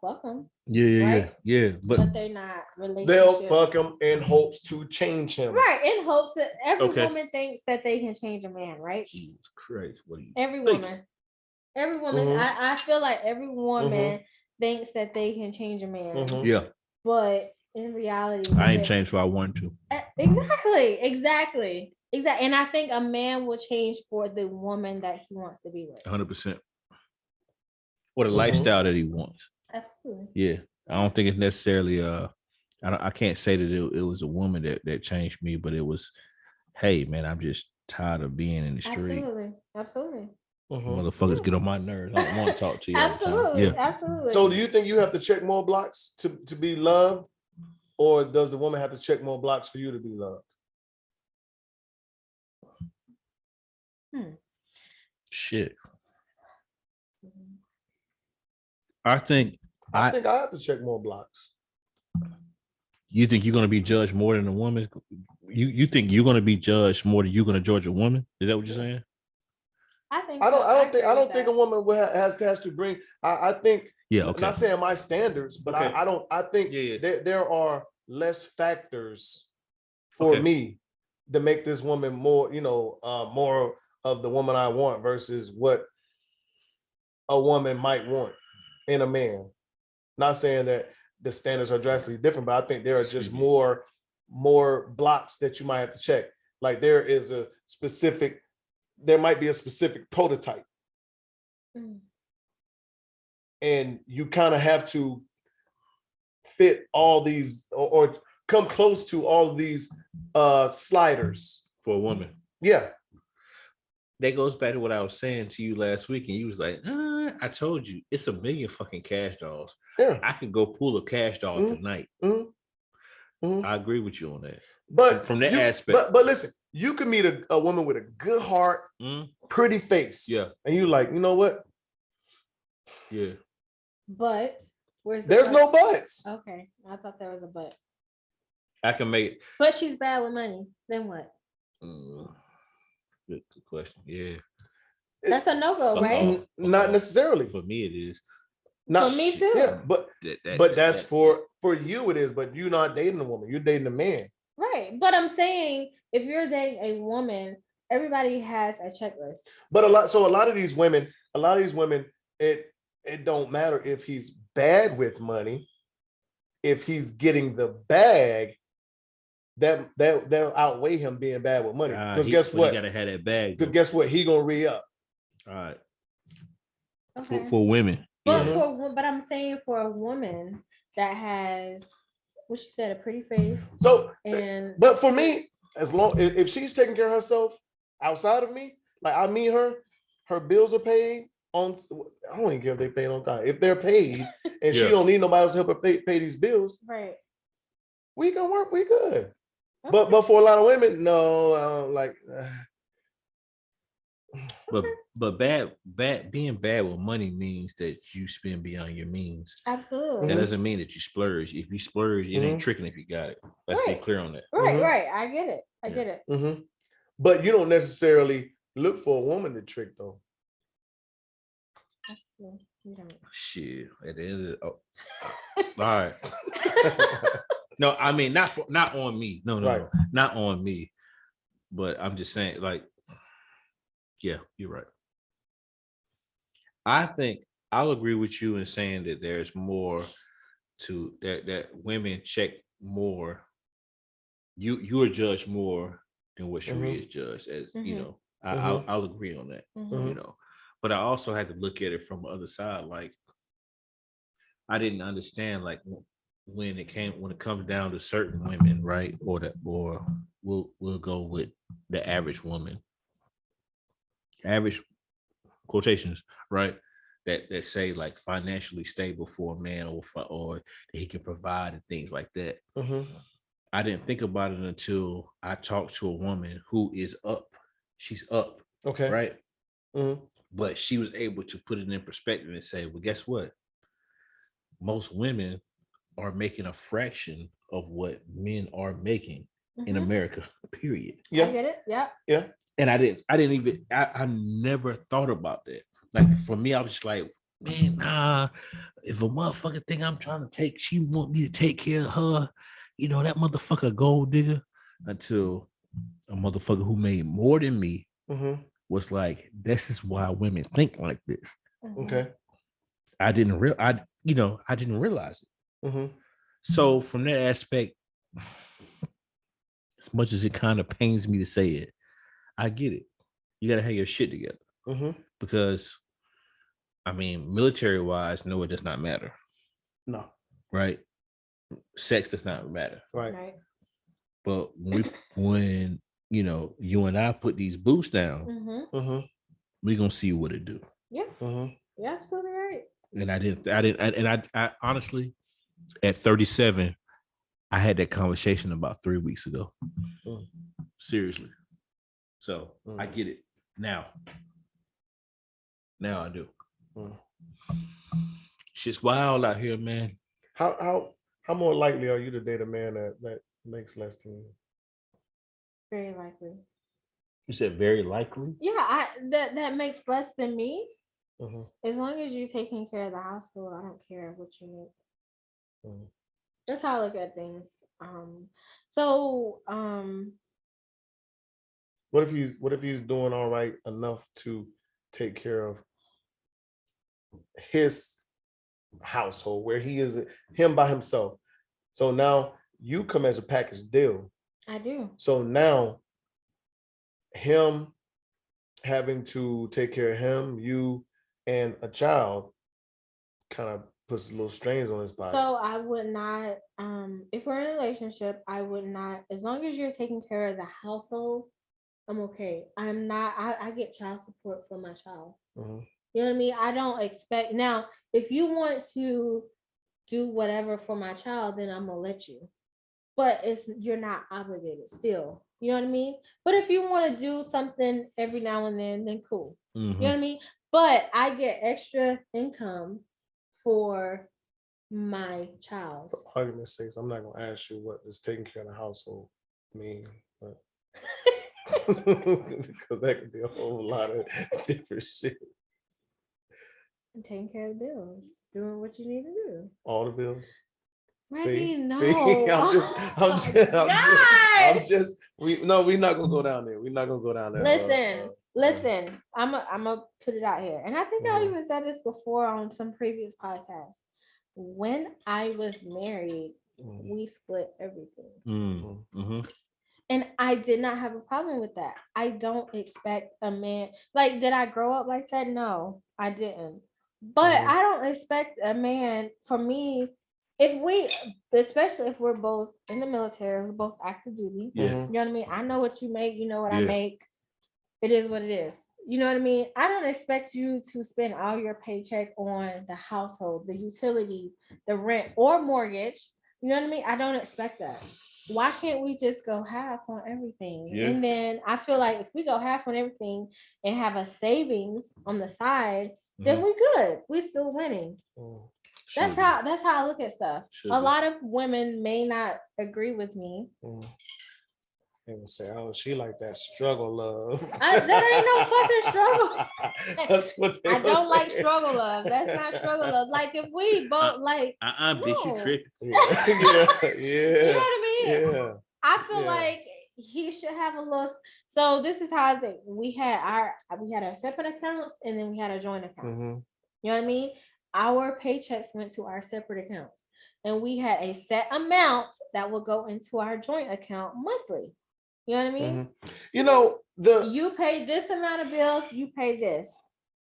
fuck them. Yeah. But they're not relationship. They'll fuck him in hopes to change him. Right, in hopes that every woman thinks that they can change a man, right? Jesus Christ, what are you? Every woman. Mm-hmm. I feel like every woman thinks that they can change a man. Mm-hmm. Yeah. But in reality, I ain't changed what I wanted to. Exactly. And I think a man will change for the woman that he wants to be with. 100%. Or the lifestyle that he wants. Absolutely. Yeah. I don't think it's necessarily I can't say that it was a woman that changed me, but it was, hey man, I'm just tired of being in the street. Absolutely. Motherfuckers get on my nerves. I don't want to talk to you. Absolutely. So do you think you have to check more blocks to be loved? Or does the woman have to check more blocks for you to be loved? Shit. I think I have to check more blocks. You think you're going to be judged more than a woman? You think you're going to be judged more than you're going to judge a woman? Is that what you're saying? I don't think a woman has to bring. I think. Yeah. Okay. Not saying my standards, but okay. I think there are less factors for me to make this woman more, more of the woman I want versus what a woman might want in a man. Not saying that the standards are drastically different, but I think there are just more blocks that you might have to check. Like there might be a specific prototype. And you kind of have to fit all these or come close to all of these sliders for a woman. Yeah. That goes back to what I was saying to you last week, and you was like, I told you, it's a million fucking cash dolls. Yeah. I can go pull a cash doll tonight. I agree with you on that. But from that aspect. But listen, you can meet a woman with a good heart, pretty face. Yeah. And you like, you know what? Yeah. But there's no buts. Okay. I thought there was a but. I can make it. But she's bad with money. Then what? Good question. Yeah. That's a no-go, right? Not necessarily. For me, it is. Not, for me too. Yeah, but that's for you it is, but you're not dating a woman, you're dating a man. Right. But I'm saying if you're dating a woman, everybody has a checklist. But a lot of these women, it don't matter if he's bad with money, if he's getting the bag, they'll outweigh him being bad with money. Because guess what? You gotta have that bag. Because guess what? He gonna re-up. All right. Okay. For women. But but I'm saying for a woman that has what she said, a pretty face. But for me, as long if she's taking care of herself outside of me, like I meet her bills are paid on. I don't even care if they paid on time. If they're paid and she don't need nobody else to help her pay these bills, right? We can work. We good. Okay. But for a lot of women, no, like. But being bad with money means that you spend beyond your means. Absolutely. That doesn't mean that you splurge. If you splurge, it ain't tricking if you got it. Let's be clear on that. Right. I get it. I get it. But you don't necessarily look for a woman to trick though. Shit. At the end of all right. No, I mean not on me. No, not on me. But I'm just saying, like, yeah, you're right. I think I'll agree with you in saying that there's more to that women check more. You are judged more than what Sheree is judged as. You know, I'll agree on that. You know, but I also had to look at it from the other side. Like, I didn't understand like when it comes down to certain women, right? Or we'll go with the average woman. Average quotations, right? That say like financially stable for a man or that he can provide and things like that. I didn't think about it until I talked to a woman who is up. She's up. Okay. Right. But she was able to put it in perspective and say, well, guess what? Most women are making a fraction of what men are making. in America, period. Yeah. I get it. Yeah. Yeah. And I never thought about that. Like for me, I was just like, man, nah, if a motherfucker think I'm trying to she want me to take care of her, that motherfucker gold digger, until a motherfucker who made more than me was like, this is why women think like this. Okay. I didn't realize it. So from that aspect, as much as it kind of pains me to say it, I get it. You got to have your shit together. Because, I mean, military-wise, no, it does not matter. No. Right? Sex does not matter. Right. But when you and I put these boots down, we're going to see what it do. Yeah. You're absolutely right. And I honestly, at 37, I had that conversation about 3 weeks ago. Seriously. So I get it now. Now I do. Shit's wild out here, man. How more likely are you to date a man that makes less than you? Very likely. You said very likely? Yeah, that makes less than me. As long as you're taking care of the household, I don't care what you make. That's how I look at things. What if he's doing all right enough to take care of his household, where he is him by himself? So now you come as a package deal. I do. So now him having to take care of him, you, and a child kind of puts little strains on his body. So I would not, if we're in a relationship, I would not, as long as you're taking care of the household, I'm okay. I'm not, I get child support for my child. You know what I mean? I don't expect, now, if you want to do whatever for my child, then I'm gonna let you. But you're not obligated still. You know what I mean? But if you want to do something every now and then cool. You know what I mean? But I get extra income for my child. For argument's sake, I'm not gonna ask you what does taking care of the household mean, but because that could be a whole lot of different shit. And taking care of the bills, doing what you need to do. All the bills. Maybe no. See, we're not gonna go down there. We're not gonna go down there. Listen. I'm gonna put it out here, and I think I even said this before on some previous podcasts. When I was married, we split everything. And I did not have a problem with that. I don't expect a man, like, did I grow up like that? No, I didn't. But I don't expect a man, for me, especially if we're both in the military, we're both active duty. You know what I mean? I know what you make, you know what I make. It is what it is. You know what I mean? I don't expect you to spend all your paycheck on the household, the utilities, the rent, or mortgage. You know what I mean? I don't expect that. Why can't we just go half on everything? And then I feel like if we go half on everything and have a savings on the side, then we good. We still winning. That's how I look at stuff. A lot of women may not agree with me. They will say, "Oh, she like that struggle love." That ain't no fucking struggle. That's what I don't like struggle love. That's not struggle love. Like if we both bitch, you tripping. Yeah. You know what I mean? Yeah. I feel like he should have a little. So this is how I think. We had our separate accounts, and then we had a joint account. You know what I mean? Our paychecks went to our separate accounts, and we had a set amount that will go into our joint account monthly. You know what I mean? You know, you pay this amount of bills, you pay this.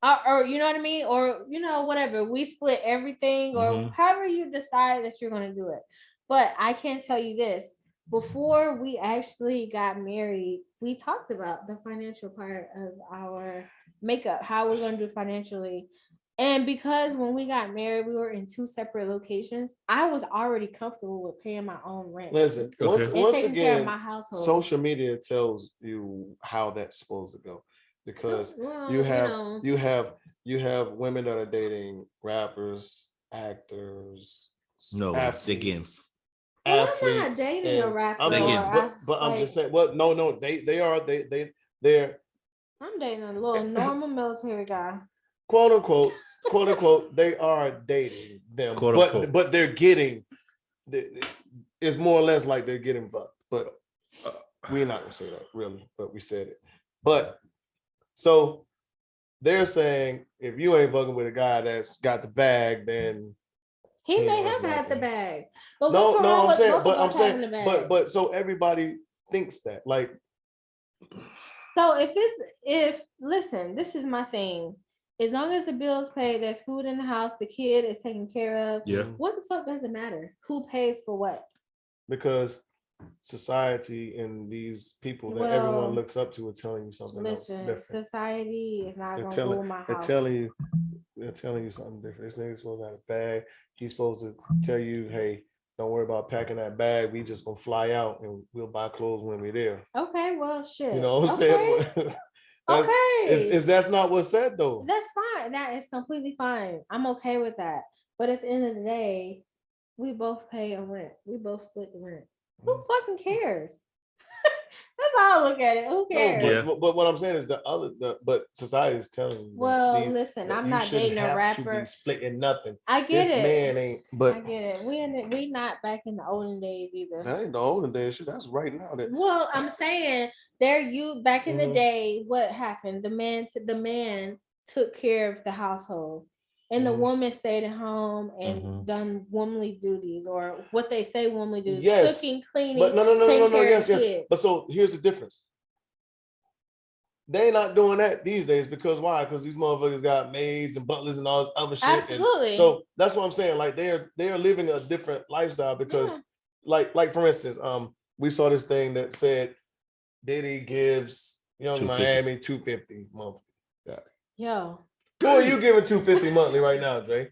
Or you know what I mean? Or, you know, whatever. We split everything, or however you decide that you're going to do it. But I can tell you this. Before we actually got married, we talked about the financial part of our makeup, how we're going to do financially. And because when we got married, we were in two separate locations, I was already comfortable with paying my own rent. Listen, once again, my household. Social media tells you how that's supposed to go, because you have women that are dating rappers, actors, athletes, athletes. I'm not dating a rapper. But I'm just saying. Well, no, they're. I'm dating a little normal military guy. Quote unquote, they are dating them, but they're getting. It's more or less like they're getting fucked, but we're not gonna say that really, but we said it. But so they're saying if you ain't fucking with a guy that's got the bag, then he may have had the bag. But I'm saying, but so everybody thinks that, like. So if listen, this is my thing. As long as the bill's paid, there's food in the house, the kid is taken care of. Yeah. What the fuck does it matter? Who pays for what? Because society and these people that everyone looks up to are telling you something else different. Society is not going to rule my house. They're telling you something different. This nigga's supposed to have a bag. He's supposed to tell you, hey, don't worry about packing that bag. We just gonna fly out and we'll buy clothes when we're there. Okay, well, shit. You know what I'm saying? Okay. That's not what's said though. That's fine. That is completely fine. I'm okay with that. But at the end of the day, we both pay a rent. We both split the rent. Who fucking cares? That's how I look at it. Who cares? No, but what I'm saying is but society is telling you. Well, listen, I'm not dating a rapper. To be splitting nothing. I get it. This man ain't. But I get it. We not back in the olden days either. That ain't the olden days. Shit, that's right now. Well, I'm saying back in the day. What happened? The man took care of the household. And the woman stayed at home and done womanly duties, or what they say womanly duties, cooking, cleaning. But no, yes. But so here's the difference. They ain't not doing that these days because why? Because these motherfuckers got maids and butlers and all this other shit. Absolutely. And so that's what I'm saying. Like they are living a different lifestyle because, like for instance, we saw this thing that said Diddy gives Young Miami $250 monthly. Yo. Who are you giving $250 monthly right now, Dre?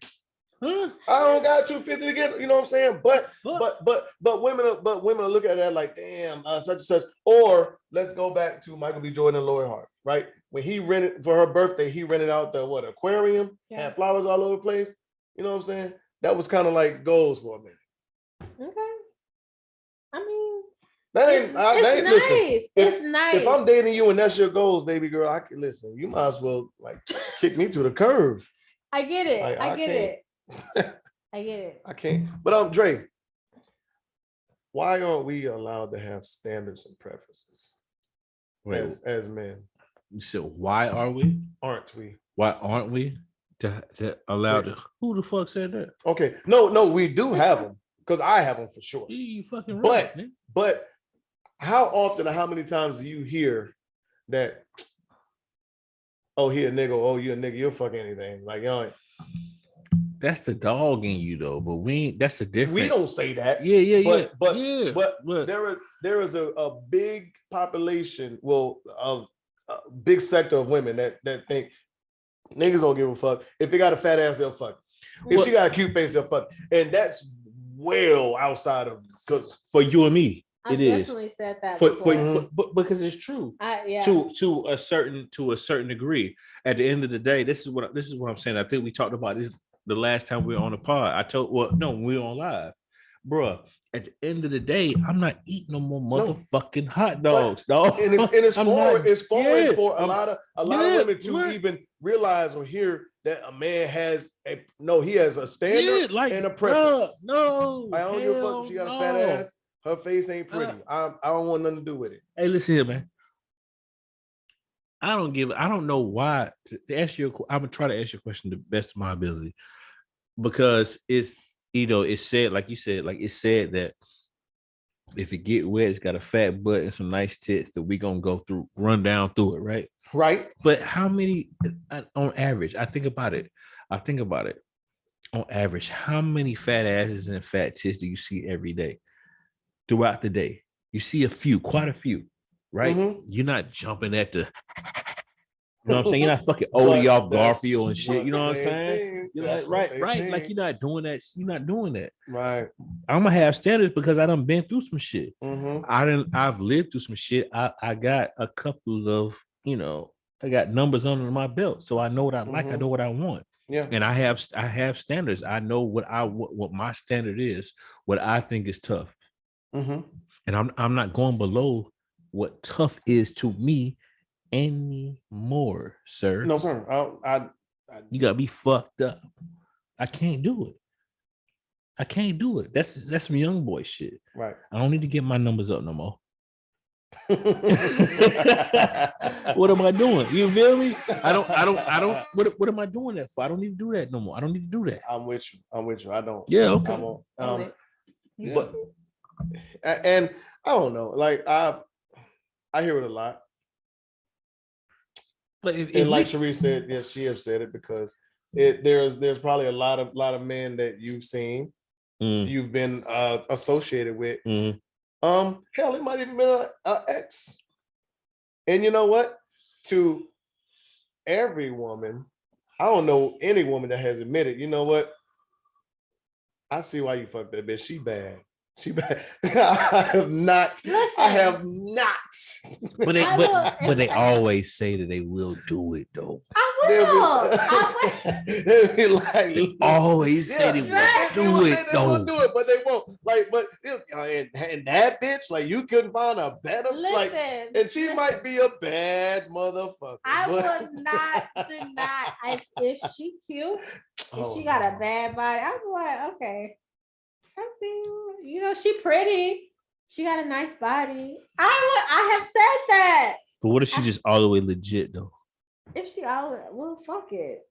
Huh? I don't got $250 to get. You know what I'm saying? But women will look at that like, damn, such and such. Or let's go back to Michael B. Jordan and Lori Hart, right? When he rented for her birthday, he rented out the aquarium, had flowers all over the place. You know what I'm saying? That was kind of like goals for a minute. Okay. I mean, it's nice. Listen, it's nice. If I'm dating you and that's your goals, baby girl, I can listen. You might as well like kick me to the curve. I get it. I get it. I get it. I can't. But Dre, why aren't we allowed to have standards and preferences as men? You said why are we? Aren't we? Why aren't we to allow to? Who the fuck said that? Okay, no, we do have them because I have them for sure. You fucking right. But how often or how many times do you hear that? Oh, he a nigga. Oh, you a nigga. You'll fuck anything. Like y'all. That's the dog in you though, but we ain't. That's the difference. We don't say that. But there is a big population, a big sector of women that think niggas don't give a fuck. If they got a fat ass, they'll fuck. If she got a cute face, they'll fuck. And that's well outside of because for you and me, I definitely said that but because it's true. To a certain degree. At the end of the day, this is what I'm saying. I think we talked about this the last time we were on the pod. When we were on live, bruh. At the end of the day, I'm not eating no more motherfucking hot dogs, dog. And it's foreign for a lot of women to even realize or hear that a man has a standard and a preference. No, I don't give a fuck if she got a fat ass. Her face ain't pretty. I don't want nothing to do with it. Hey, listen here, man. I don't know why. To ask you, I'm gonna try to ask you a question to the best of my ability, because it's said, like you said, it's said that if it get wet, it's got a fat butt and some nice tits that we gonna run down through it, right? Right. But how many, on average? I think about it. On average, how many fat asses and fat tits do you see every day? Throughout the day, you see quite a few, right? Mm-hmm. You're not jumping at the, you know what I'm saying? You're not fucking Odie off Garfield and shit. You know what I'm saying? You're like, right. Like you're not doing that. You're not doing that. Right. I'm gonna have standards because I done been through some shit. Mm-hmm. I've lived through some shit. I got a couple of, I got numbers under my belt, so I know what I like. I know what I want. Yeah. And I have standards. I know what my standard is. What I think is tough. Mm-hmm. And I'm not going below what tough is to me anymore, sir. No, sir. You gotta be fucked up. I can't do it. I can't do it. That's some young boy shit. Right. I don't need to get my numbers up no more. What am I doing? You feel me? I don't. What am I doing that for? I don't need to do that no more. I don't need to do that. I'm with you. I don't. Yeah. Okay. I won't. Yeah. But and I don't know. Like I hear it a lot. But And like Sheree said, yes, she have said it because there's probably a lot of men that you've seen, you've been associated with. Hell, it might even been an ex. And you know what? To every woman, I don't know any woman that has admitted, you know what? I see why you fucked that bitch. She bad. She bad. I have not. Listen. I have not. But they always say that they will do it though. They'll be like, they always say they will do it though. They will do it, but they won't. Like, but and that bitch, like, you couldn't find a better. Like, and she might be a bad motherfucker. I would not deny if she cute, if she got a bad body. I'm like, okay. I see, you know, she pretty. She got a nice body. I have said that. But what if she just all the way legit though? If she all, well, fuck it.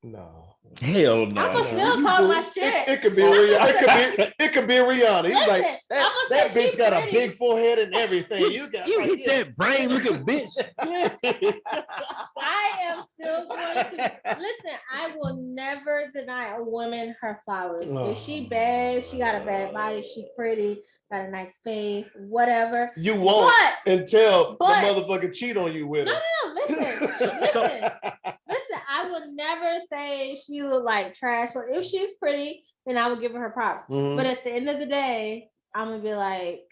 No. Hell no. I'm gonna still talk my shit. It could be Rihanna. It could be Rihanna. He's Listen, like that bitch got a big forehead and everything. You hit that brain looking bitch. I am still going to listen. I will never deny a woman her flowers. If she bad, she got a bad body. She pretty, got a nice face, whatever. You won't until the motherfucker cheat on you with her. No. Listen. I would never say she look like trash. Or if she's pretty, then I would give her props. But at the end of the day, I'm gonna be like,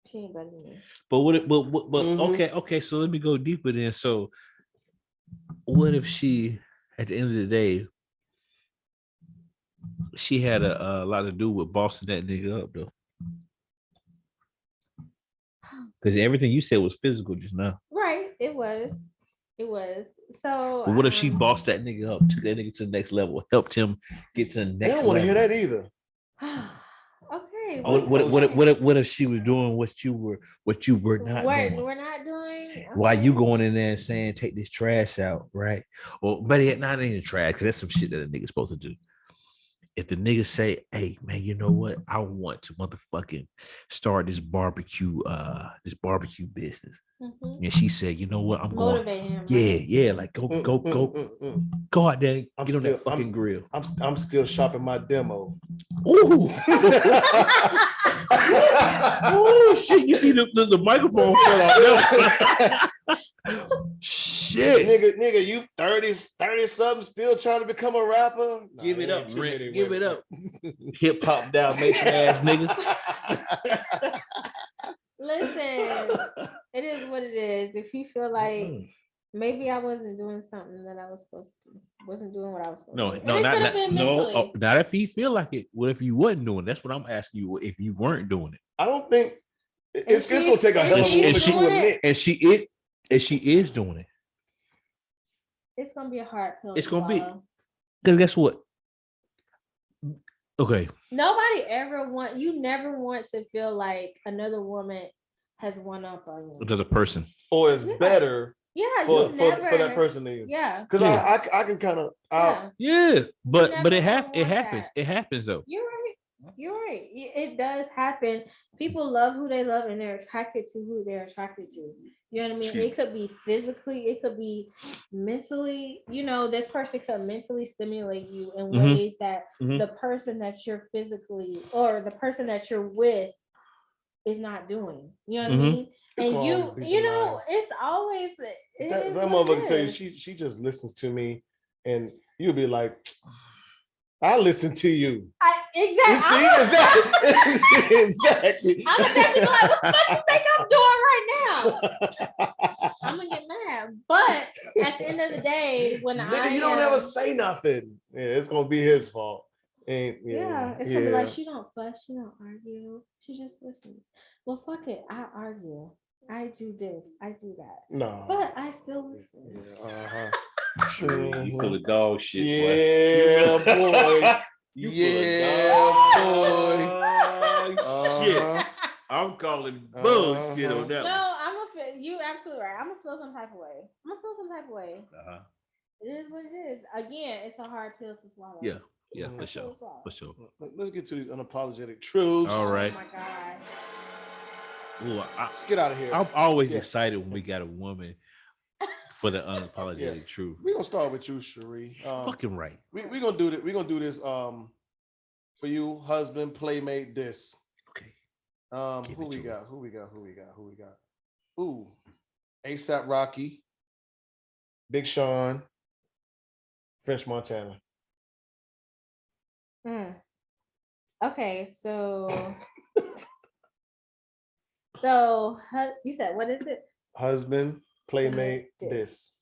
she ain't better than me. But okay. So let me go deeper then. So, what if she, at the end of the day, she had a lot to do with bossing that nigga up though? Because everything you said was physical just now. Right. It was. So but what if she bossed that nigga up, took that nigga to the next level, helped him get to the next level? I don't want to hear that either. Okay. What if she was doing what you were not doing? We're not doing. Okay. Why you going in there and saying take this trash out, right? Or better yet, not in the trash, because that's some shit that a nigga's supposed to do. If the nigga say, hey man, you know what? I want to motherfucking start this barbecue business. And she said, you know what? I'm motivate going. Him, yeah, like go out there, get on that fucking grill. I'm still shopping my demo. Ooh. Ooh, shit! You see the microphone fell off. Shit, nigga, you 30 something still trying to become a rapper? Give it up, Rick. Give it up. Hip hop Dalmatian ass nigga. Listen, it is what it is. If you feel like maybe I wasn't doing something that I was supposed to, wasn't doing what I was supposed to do. Not if you feel like it. What if you wasn't doing it? That's what I'm asking you. If you weren't doing it, I don't think it's gonna take a hell of a woman to admit. And she is doing it. It's gonna be a hard pill. It's gonna be, because guess what? Okay. Nobody you never want to feel like another woman has one up on you. There's a person. Or is better. Yeah, for that person to you. Yeah. Because I can kind of but it happens. It happens though. You're right. It does happen. People love who they love and they're attracted to who they're attracted to. You know what I mean? It could be physically, it could be mentally, you know, this person could mentally stimulate you in ways that the person that you're physically or the person that you're with is not doing. You know what I mean? And you know, it's always that motherfucker tell you she just listens to me and you'll be like, I listen to you. Exactly. Exactly. I'm gonna be like, what the fuck you think I'm doing right now? I'm gonna get mad. But at the end of the day, when you don't ever say nothing. Yeah, it's gonna be his fault. Yeah, it's gonna be like she don't fuss, she don't argue, she just listens. Well, fuck it, I argue, I do this, I do that. No, but I still listen. Yeah, You full of dog shit, yeah, boy. You boy. Shit. I'm calling bullshit on that. No, you absolutely right. I'm gonna feel some type of way. It is what it is. Again, it's a hard pill to swallow. Yeah, for sure. Let's get to these unapologetic truths. All right. Oh my god. Ooh, Let's get out of here. I'm always excited when we got a woman for the unapologetic truth. We're gonna start with you, Cherie. Fucking right. We're gonna do this. We're gonna do this for you, husband, playmate, this. Okay. Who we got? Ooh, ASAP Rocky, Big Sean, French Montana. Okay, so you said, what is it? Husband, playmate, this.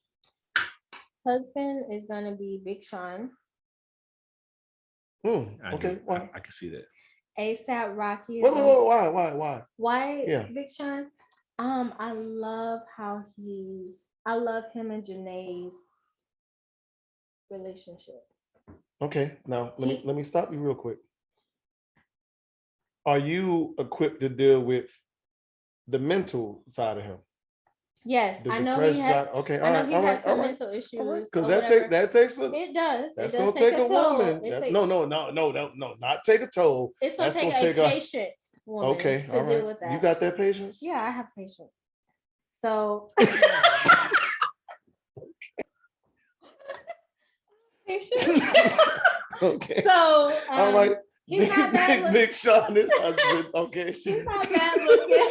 Husband is gonna be Big Sean. Okay, why? I can see that. ASAP Rocky. Why? Why? Yeah. Big Sean. I love him and Janae's relationship. Okay, now let me stop you real quick. Are you equipped to deal with the mental side of him? Yes, The I know he has. side? Okay, I know he has some all right. mental issues. Because that takes a. It does. That's it does gonna take a toll. woman. No, not take a toll. It's gonna take a patient woman to deal with that. You got that patience? Yeah, I have patience. So patience. Okay. So all right. He's not bad looking. Big Sean, his husband. Okay. He's not bad looking.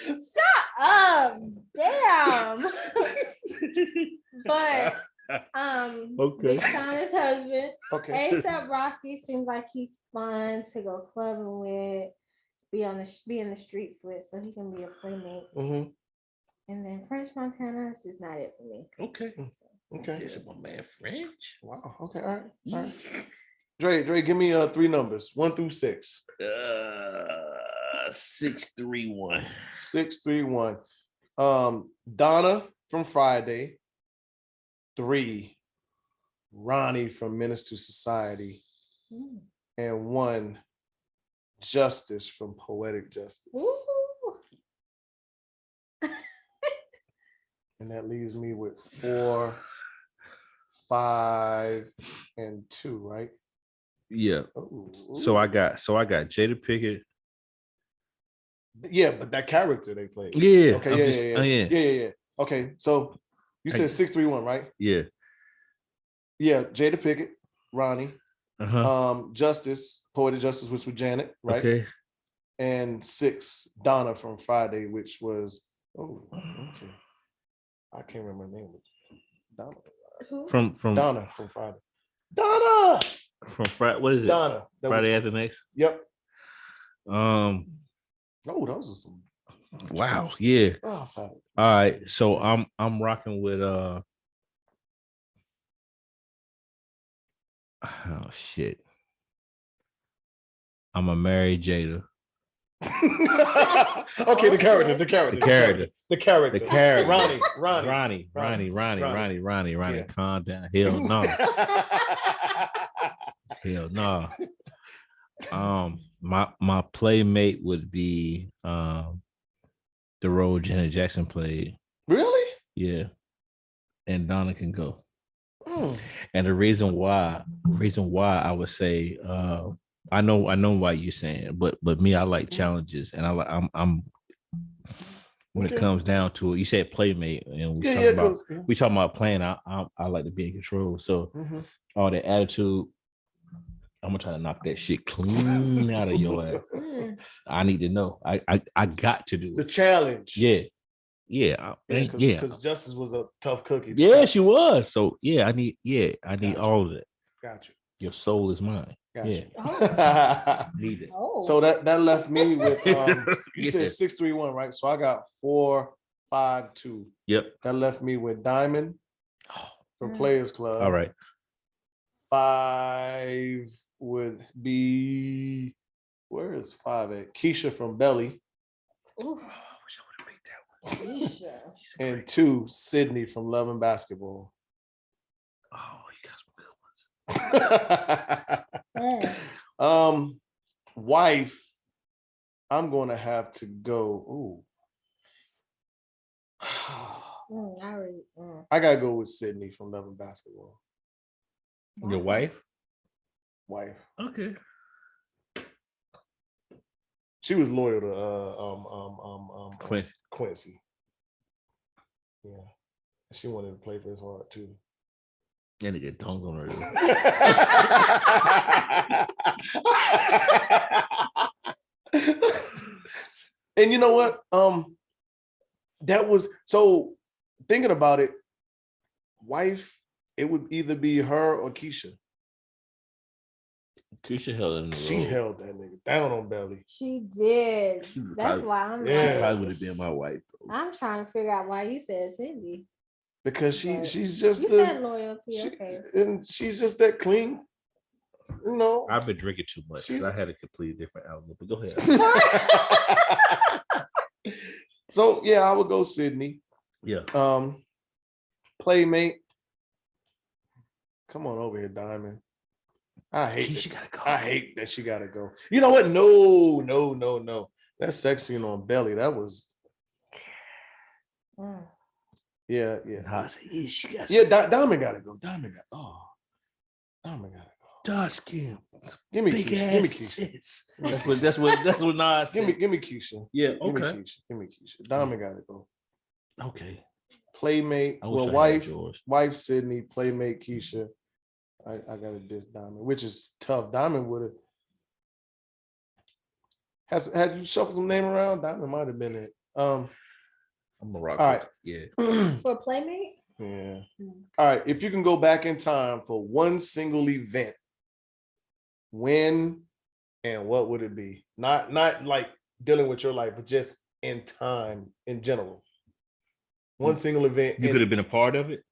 Shut up. Damn. But okay. Big Sean, his husband. Okay. ASAP Rocky seems like he's fun to go clubbing with, be in the streets with, so he can be a playmate. Mm-hmm. And then French Montana is just not it for me. Okay. Okay. This is my man French. Wow. Okay. All right. Dre, give me 3 numbers, 1 through 6. 631. 631. Donna from Friday. 3. Ronnie from Menace to Society. And 1. Justice from Poetic Justice. Ooh. And that leaves me with 4, 5, and 2, right? Yeah. Ooh. So I got Jada Pinkett. Yeah, but that character they played. Yeah. Okay. Yeah. Okay, so you said 631, right? Yeah. Yeah, Jada Pinkett, Ronnie. Uh-huh. Justice, Poetic Justice, which was Janet, right? Okay. And 6, Donna from Friday, which was okay. I can't remember her name. Donna. From Donna from Friday. Donna from Friday. What is it? Donna. Friday after next. Yep. Oh, those are some. Wow. Yeah. Oh, sorry. All right. So I'm rocking with oh shit. I'm a marry Jada. Okay, the character. Ronnie. Calm down. Hell no. Hell no. My playmate would be the role Janet Jackson played. Really? Yeah. And Donna can go. And the reason why I would say I know why you're saying, but me, I like challenges, and I'm when it comes down to it. You said playmate, and we talking about playing. I like to be in control. So all that attitude, I'm gonna try to knock that shit clean out of your ass. I need to know. I got to do the challenge. Yeah. Because Justice was a tough cookie. Yeah, she was. So I need all of it. Gotcha. Your soul is mine. Gotcha. Oh. Need it. Oh. So that left me with you said 631, right? So I got 4, 5, 2. Yep. That left me with Diamond from Players Club. All right. 5 would be, where is 5 at? Keisha from Belly. Ooh. Oh, I wish I would have picked that one. Keisha. And 2, Sydney from Love and Basketball. Oh, you got some good ones. Wife, I'm going to have to go. I gotta go with Sydney from Love and Basketball. Your wife? Wife. Okay. She was loyal to Quincy. Yeah. She wanted to play for his heart too. And to get dunked on her. And you know what? That was so thinking about it, wife, it would either be her or Keisha. Keisha held She held that nigga down on Belly. She did. That's why I'm yeah. She probably would have been my wife. Though. I'm trying to figure out why you said Cindy. Because she's just said loyalty, okay. And she's just that clean, you know. I've been drinking too much. I had a completely different outlook. But go ahead. So yeah, I would go Sydney. Yeah. Playmate. Come on over here, Diamond. I hate that she gotta go. You know what? No. That's sexy on Belly. That was yeah. Diamond gotta go. Diamond gotta go. Dark skin. Give me big Keisha. Ass. That's what Nas said. Give me Keisha. Yeah, okay. Give me Keisha. Diamond gotta go. Okay. Playmate. Well, wife Sydney, playmate Keisha. I gotta diss Diamond, which is tough. Diamond would have had you shuffle some name around. Diamond might have been it. I'm a rock. All right. Yeah. For playmate? Yeah. All right. If you can go back in time for one single event, when and what would it be? Not like dealing with your life, but just in time in general. One single event. You could have been a part of it.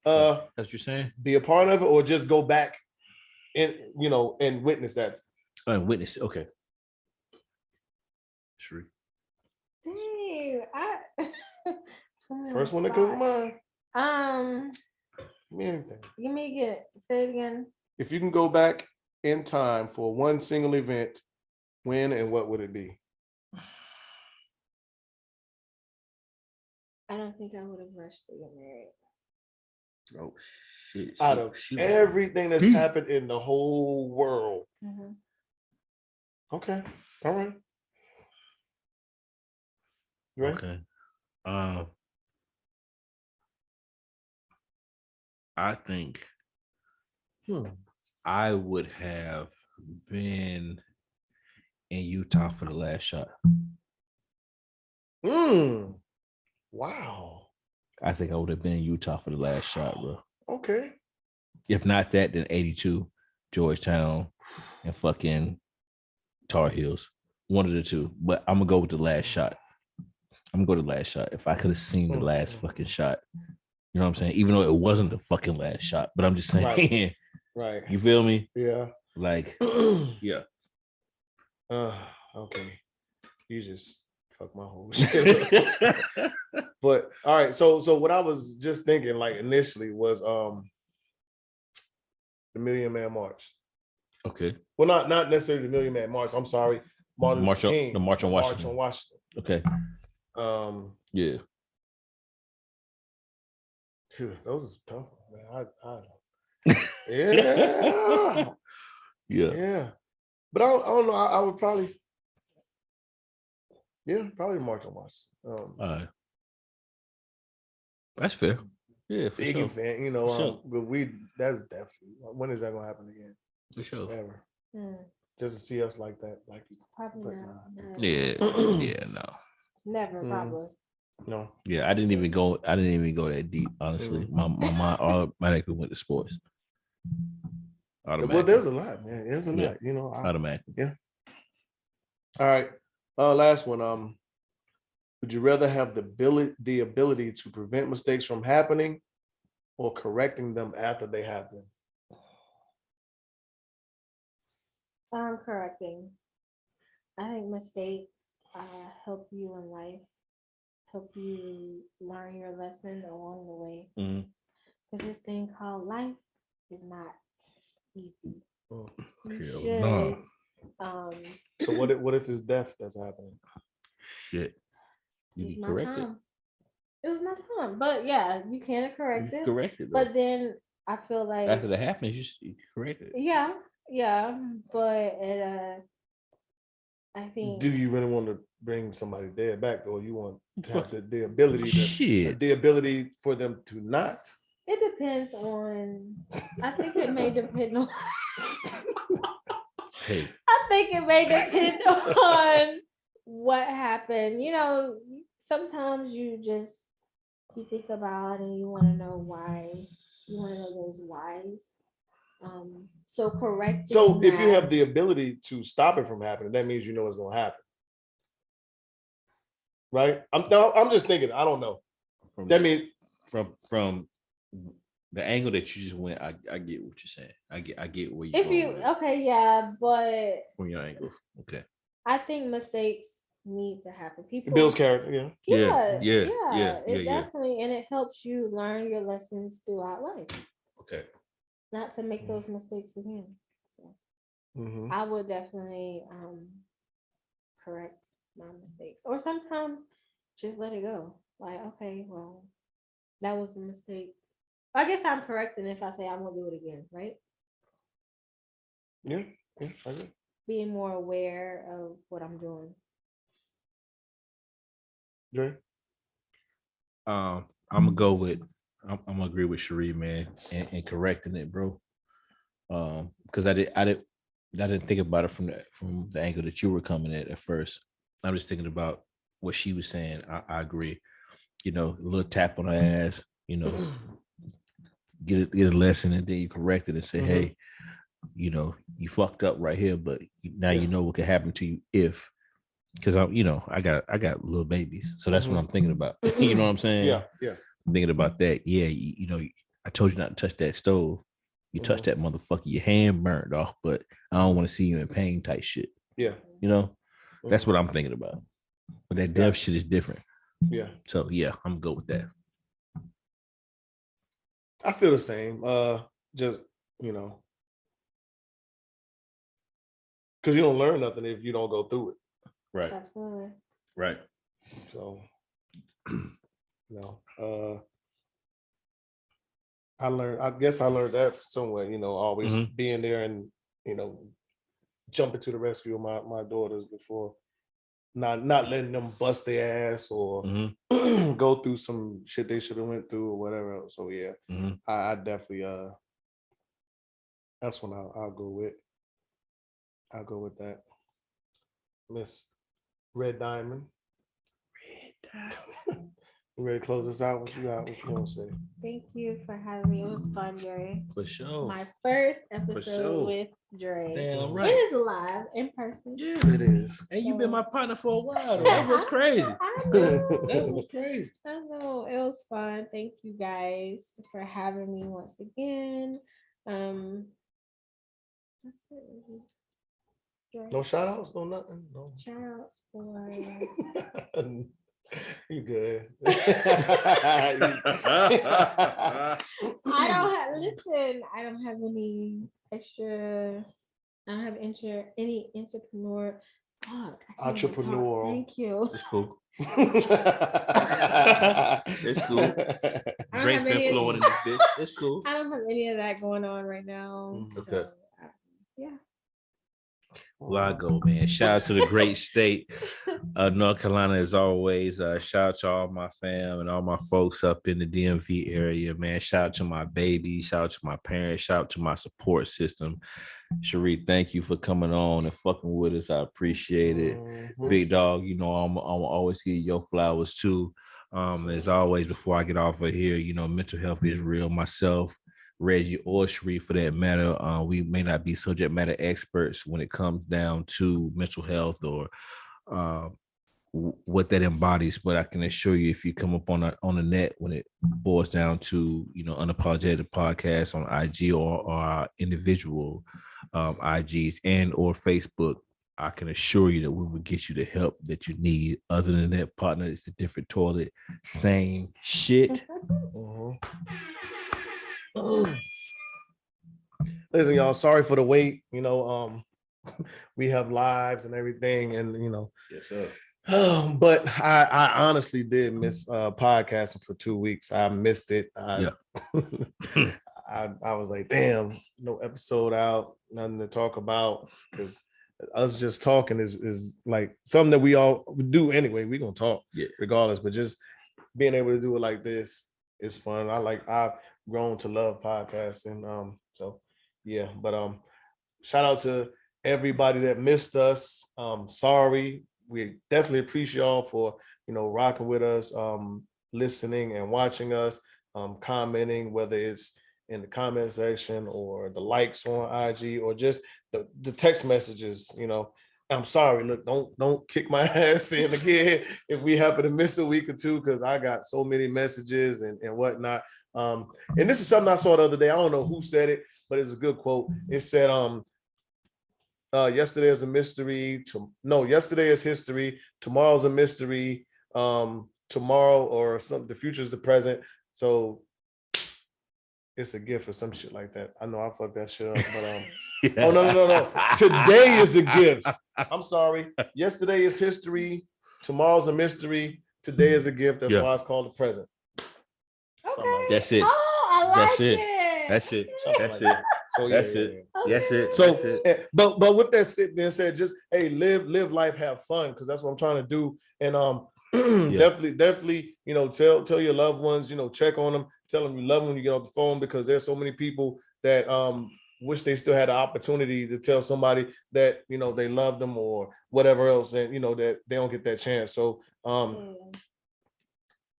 That's what you're saying? Be a part of it, or just go back and and witness that. Witness, okay. Sure. Dang, First one that comes to mind. Give me anything. Say it again. If you can go back in time for one single event, when and what would it be? I don't think I would have rushed to get married. Oh shit! Out of everything that's happened in the whole world. Mm-hmm. Okay. All right. You ready? Okay. I think I would have been in Utah for the last shot. Wow. I think I would have been in Utah for the last shot, bro. Okay. If not that, then 82, Georgetown, and fucking Tar Heels. One of the two. But I'm gonna go with the last shot. I'm gonna go to the last shot. If I could have seen the last fucking shot, you know what I'm saying? Even though it wasn't the fucking last shot, but I'm just saying. Right. You feel me? Yeah. Like, yeah. Okay. You just fuck my whole shit. But all right, so what I was just thinking, like initially, was the Million Man March. Okay. Well, not necessarily the Million Man March. I'm sorry, Martin Luther King. The March on Washington. March on Washington. Okay. Yeah. Phew, those are tough, man. Yeah. Yeah. But I don't know. I would probably. Yeah, probably March on Washington. All right. That's fair. Yeah, for big sure. event, sure. But that's definitely, when is that gonna happen again? For sure. Ever. Just to see us like that, like probably not. No. Yeah, no. Never, probably. No. Yeah, I didn't even go that deep, honestly. My mind automatically went to sports. Well, there's a lot, man. There's a lot, automatically. Yeah. All right. Last one. Would you rather have the ability to prevent mistakes from happening or correcting them after they happen? Correcting. I think mistakes help you in life, help you learn your lesson along the way. Because this thing called life is not easy. You should. So what if it's death that's happening? Shit. You can correct it. It was my time. But yeah, you can correct it. Correct it. But then I feel like after that happens, you correct it. Yeah. But I think. Do you really want to bring somebody dead back, or you want to have the ability for them to not? It depends on. I think it may depend on. Hey. I think it may depend on what happened. You know, sometimes you think about and you want to know why. You want to know those whys. So correct. So if you have the ability to stop it from happening, that means you know it's going to happen, right? I'm just thinking. I don't know. That means from the angle that you just went, I get what you're saying. I get where but from your angle, okay. I think mistakes need to happen. People builds character, it definitely, and it helps you learn your lessons throughout life. Okay. Not to make those mistakes again. So I would definitely correct my mistakes, or sometimes just let it go. Like, okay, well, that was a mistake. I guess I'm correcting if I say I won't do it again, right? Yeah, I agree. Being more aware of what I'm doing. Dre? I'm gonna agree with Sheree, man, and correcting it, bro. Because I didn't think about it from the angle that you were coming at first. I'm just thinking about what she was saying. I agree. You know, a little tap on her ass, you know, get a lesson, and then you correct it and say, hey, you know, you fucked up right here, but now you know what could happen to you if, because I got little babies, so that's what I'm thinking about. You know what I'm saying? Yeah. I'm thinking about that. Yeah, you know, I told you not to touch that stove. You touch that motherfucker, your hand burned off, but I don't want to see you in pain type shit. Yeah. You know, that's what I'm thinking about. But that death shit is different. Yeah. So yeah, I'm good with that. I feel the same. Just, you know, because you don't learn nothing if you don't go through it. Right. Absolutely. Right. So, you know, I guess I learned that somewhere, you know, always being there and, you know, jumping to the rescue of my daughters before not letting them bust their ass or go through some shit they should have went through or whatever. So yeah, I definitely that's when I'll go with. I'll go with that. Miss Red Diamond. You ready to close this out? What you want to say? Thank you for having me. It was fun, Dre. For sure. My first episode with Dre. Damn right. It is live in person. Yeah, it is. And you've been my partner for a while. Though. That was crazy. I know. That was crazy. I know. It was fun. Thank you guys for having me once again. That's it. Dre. No shout outs, no nothing. No shout outs for you good. I don't have any extra. I don't have any entrepreneur. Entrepreneur. Thank you. It's cool. It's cool. Drake's been flowing in this bitch. It's cool. I don't have any of that going on right now. Okay. So, yeah. Well, I go, man. Shout out to the great state of North Carolina as always. Shout out to all my fam and all my folks up in the DMV area, man. Shout out to my baby. Shout out to my parents. Shout out to my support system. Sheree, thank you for coming on and fucking with us. I appreciate it. Big dog, you know, I'm always give you your flowers too. As always, before I get off of here, you know, mental health is real. Myself, Reggie, or Sheree for that matter, we may not be subject matter experts when it comes down to mental health or what that embodies, but I can assure you, if you come up on the net when it boils down to, you know, Unapologetic Podcast on IG or our individual IGs and or Facebook, I can assure you that we will get you the help that you need. Other than that, partner, it's a different toilet, same shit. Listen, y'all, sorry for the wait. We have lives and everything, and Yes, sir. but I honestly did miss podcasting for 2 weeks. I missed it. I was like, damn, no episode out, nothing to talk about, because us just talking is like something that we all do anyway. We're gonna talk regardless, but just being able to do it like this is fun. I've grown to love podcasting. So yeah, but shout out to everybody that missed us. Sorry. We definitely appreciate y'all for rocking with us, listening and watching us, commenting, whether it's in the comment section or the likes on IG or just the text messages. I'm sorry. Look, don't kick my ass in again if we happen to miss a week or two, because I got so many messages and whatnot. And this is something I saw the other day. I don't know who said it, but it's a good quote. It said, yesterday is a mystery. Yesterday is history. Tomorrow's a mystery. Tomorrow or something, the future is the present. So it's a gift or some shit like that. I know I fucked that shit up, but oh no. Today is a gift. I'm sorry. Yesterday is history. Tomorrow's a mystery. Today is a gift. That's why it's called the present. Okay. That's it. Oh, I like That's it. it. That's it. That's like it. So That's yeah. it. That's it. So, That's it. but with that being said, just live life, have fun, because that's what I'm trying to do. And definitely, tell your loved ones, check on them, tell them you love them when you get off the phone, because there's so many people that wish they still had the opportunity to tell somebody that they love them or whatever else, and that they don't get that chance. So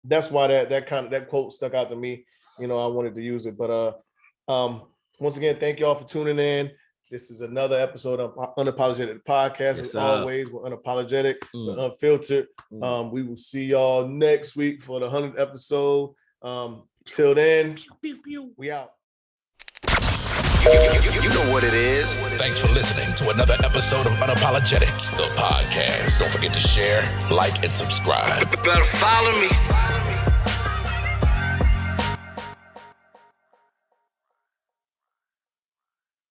that's why that quote stuck out to me. I wanted to use it, but once again, thank y'all for tuning in. This is another episode of Unapologetic Podcast. As always, we're unapologetic, we're unfiltered. We will see y'all next week for the 100th episode. Till then, we out. You know what it is. Thanks for listening to another episode of Unapologetic, the podcast. Don't forget to share, like, and subscribe. Better follow me.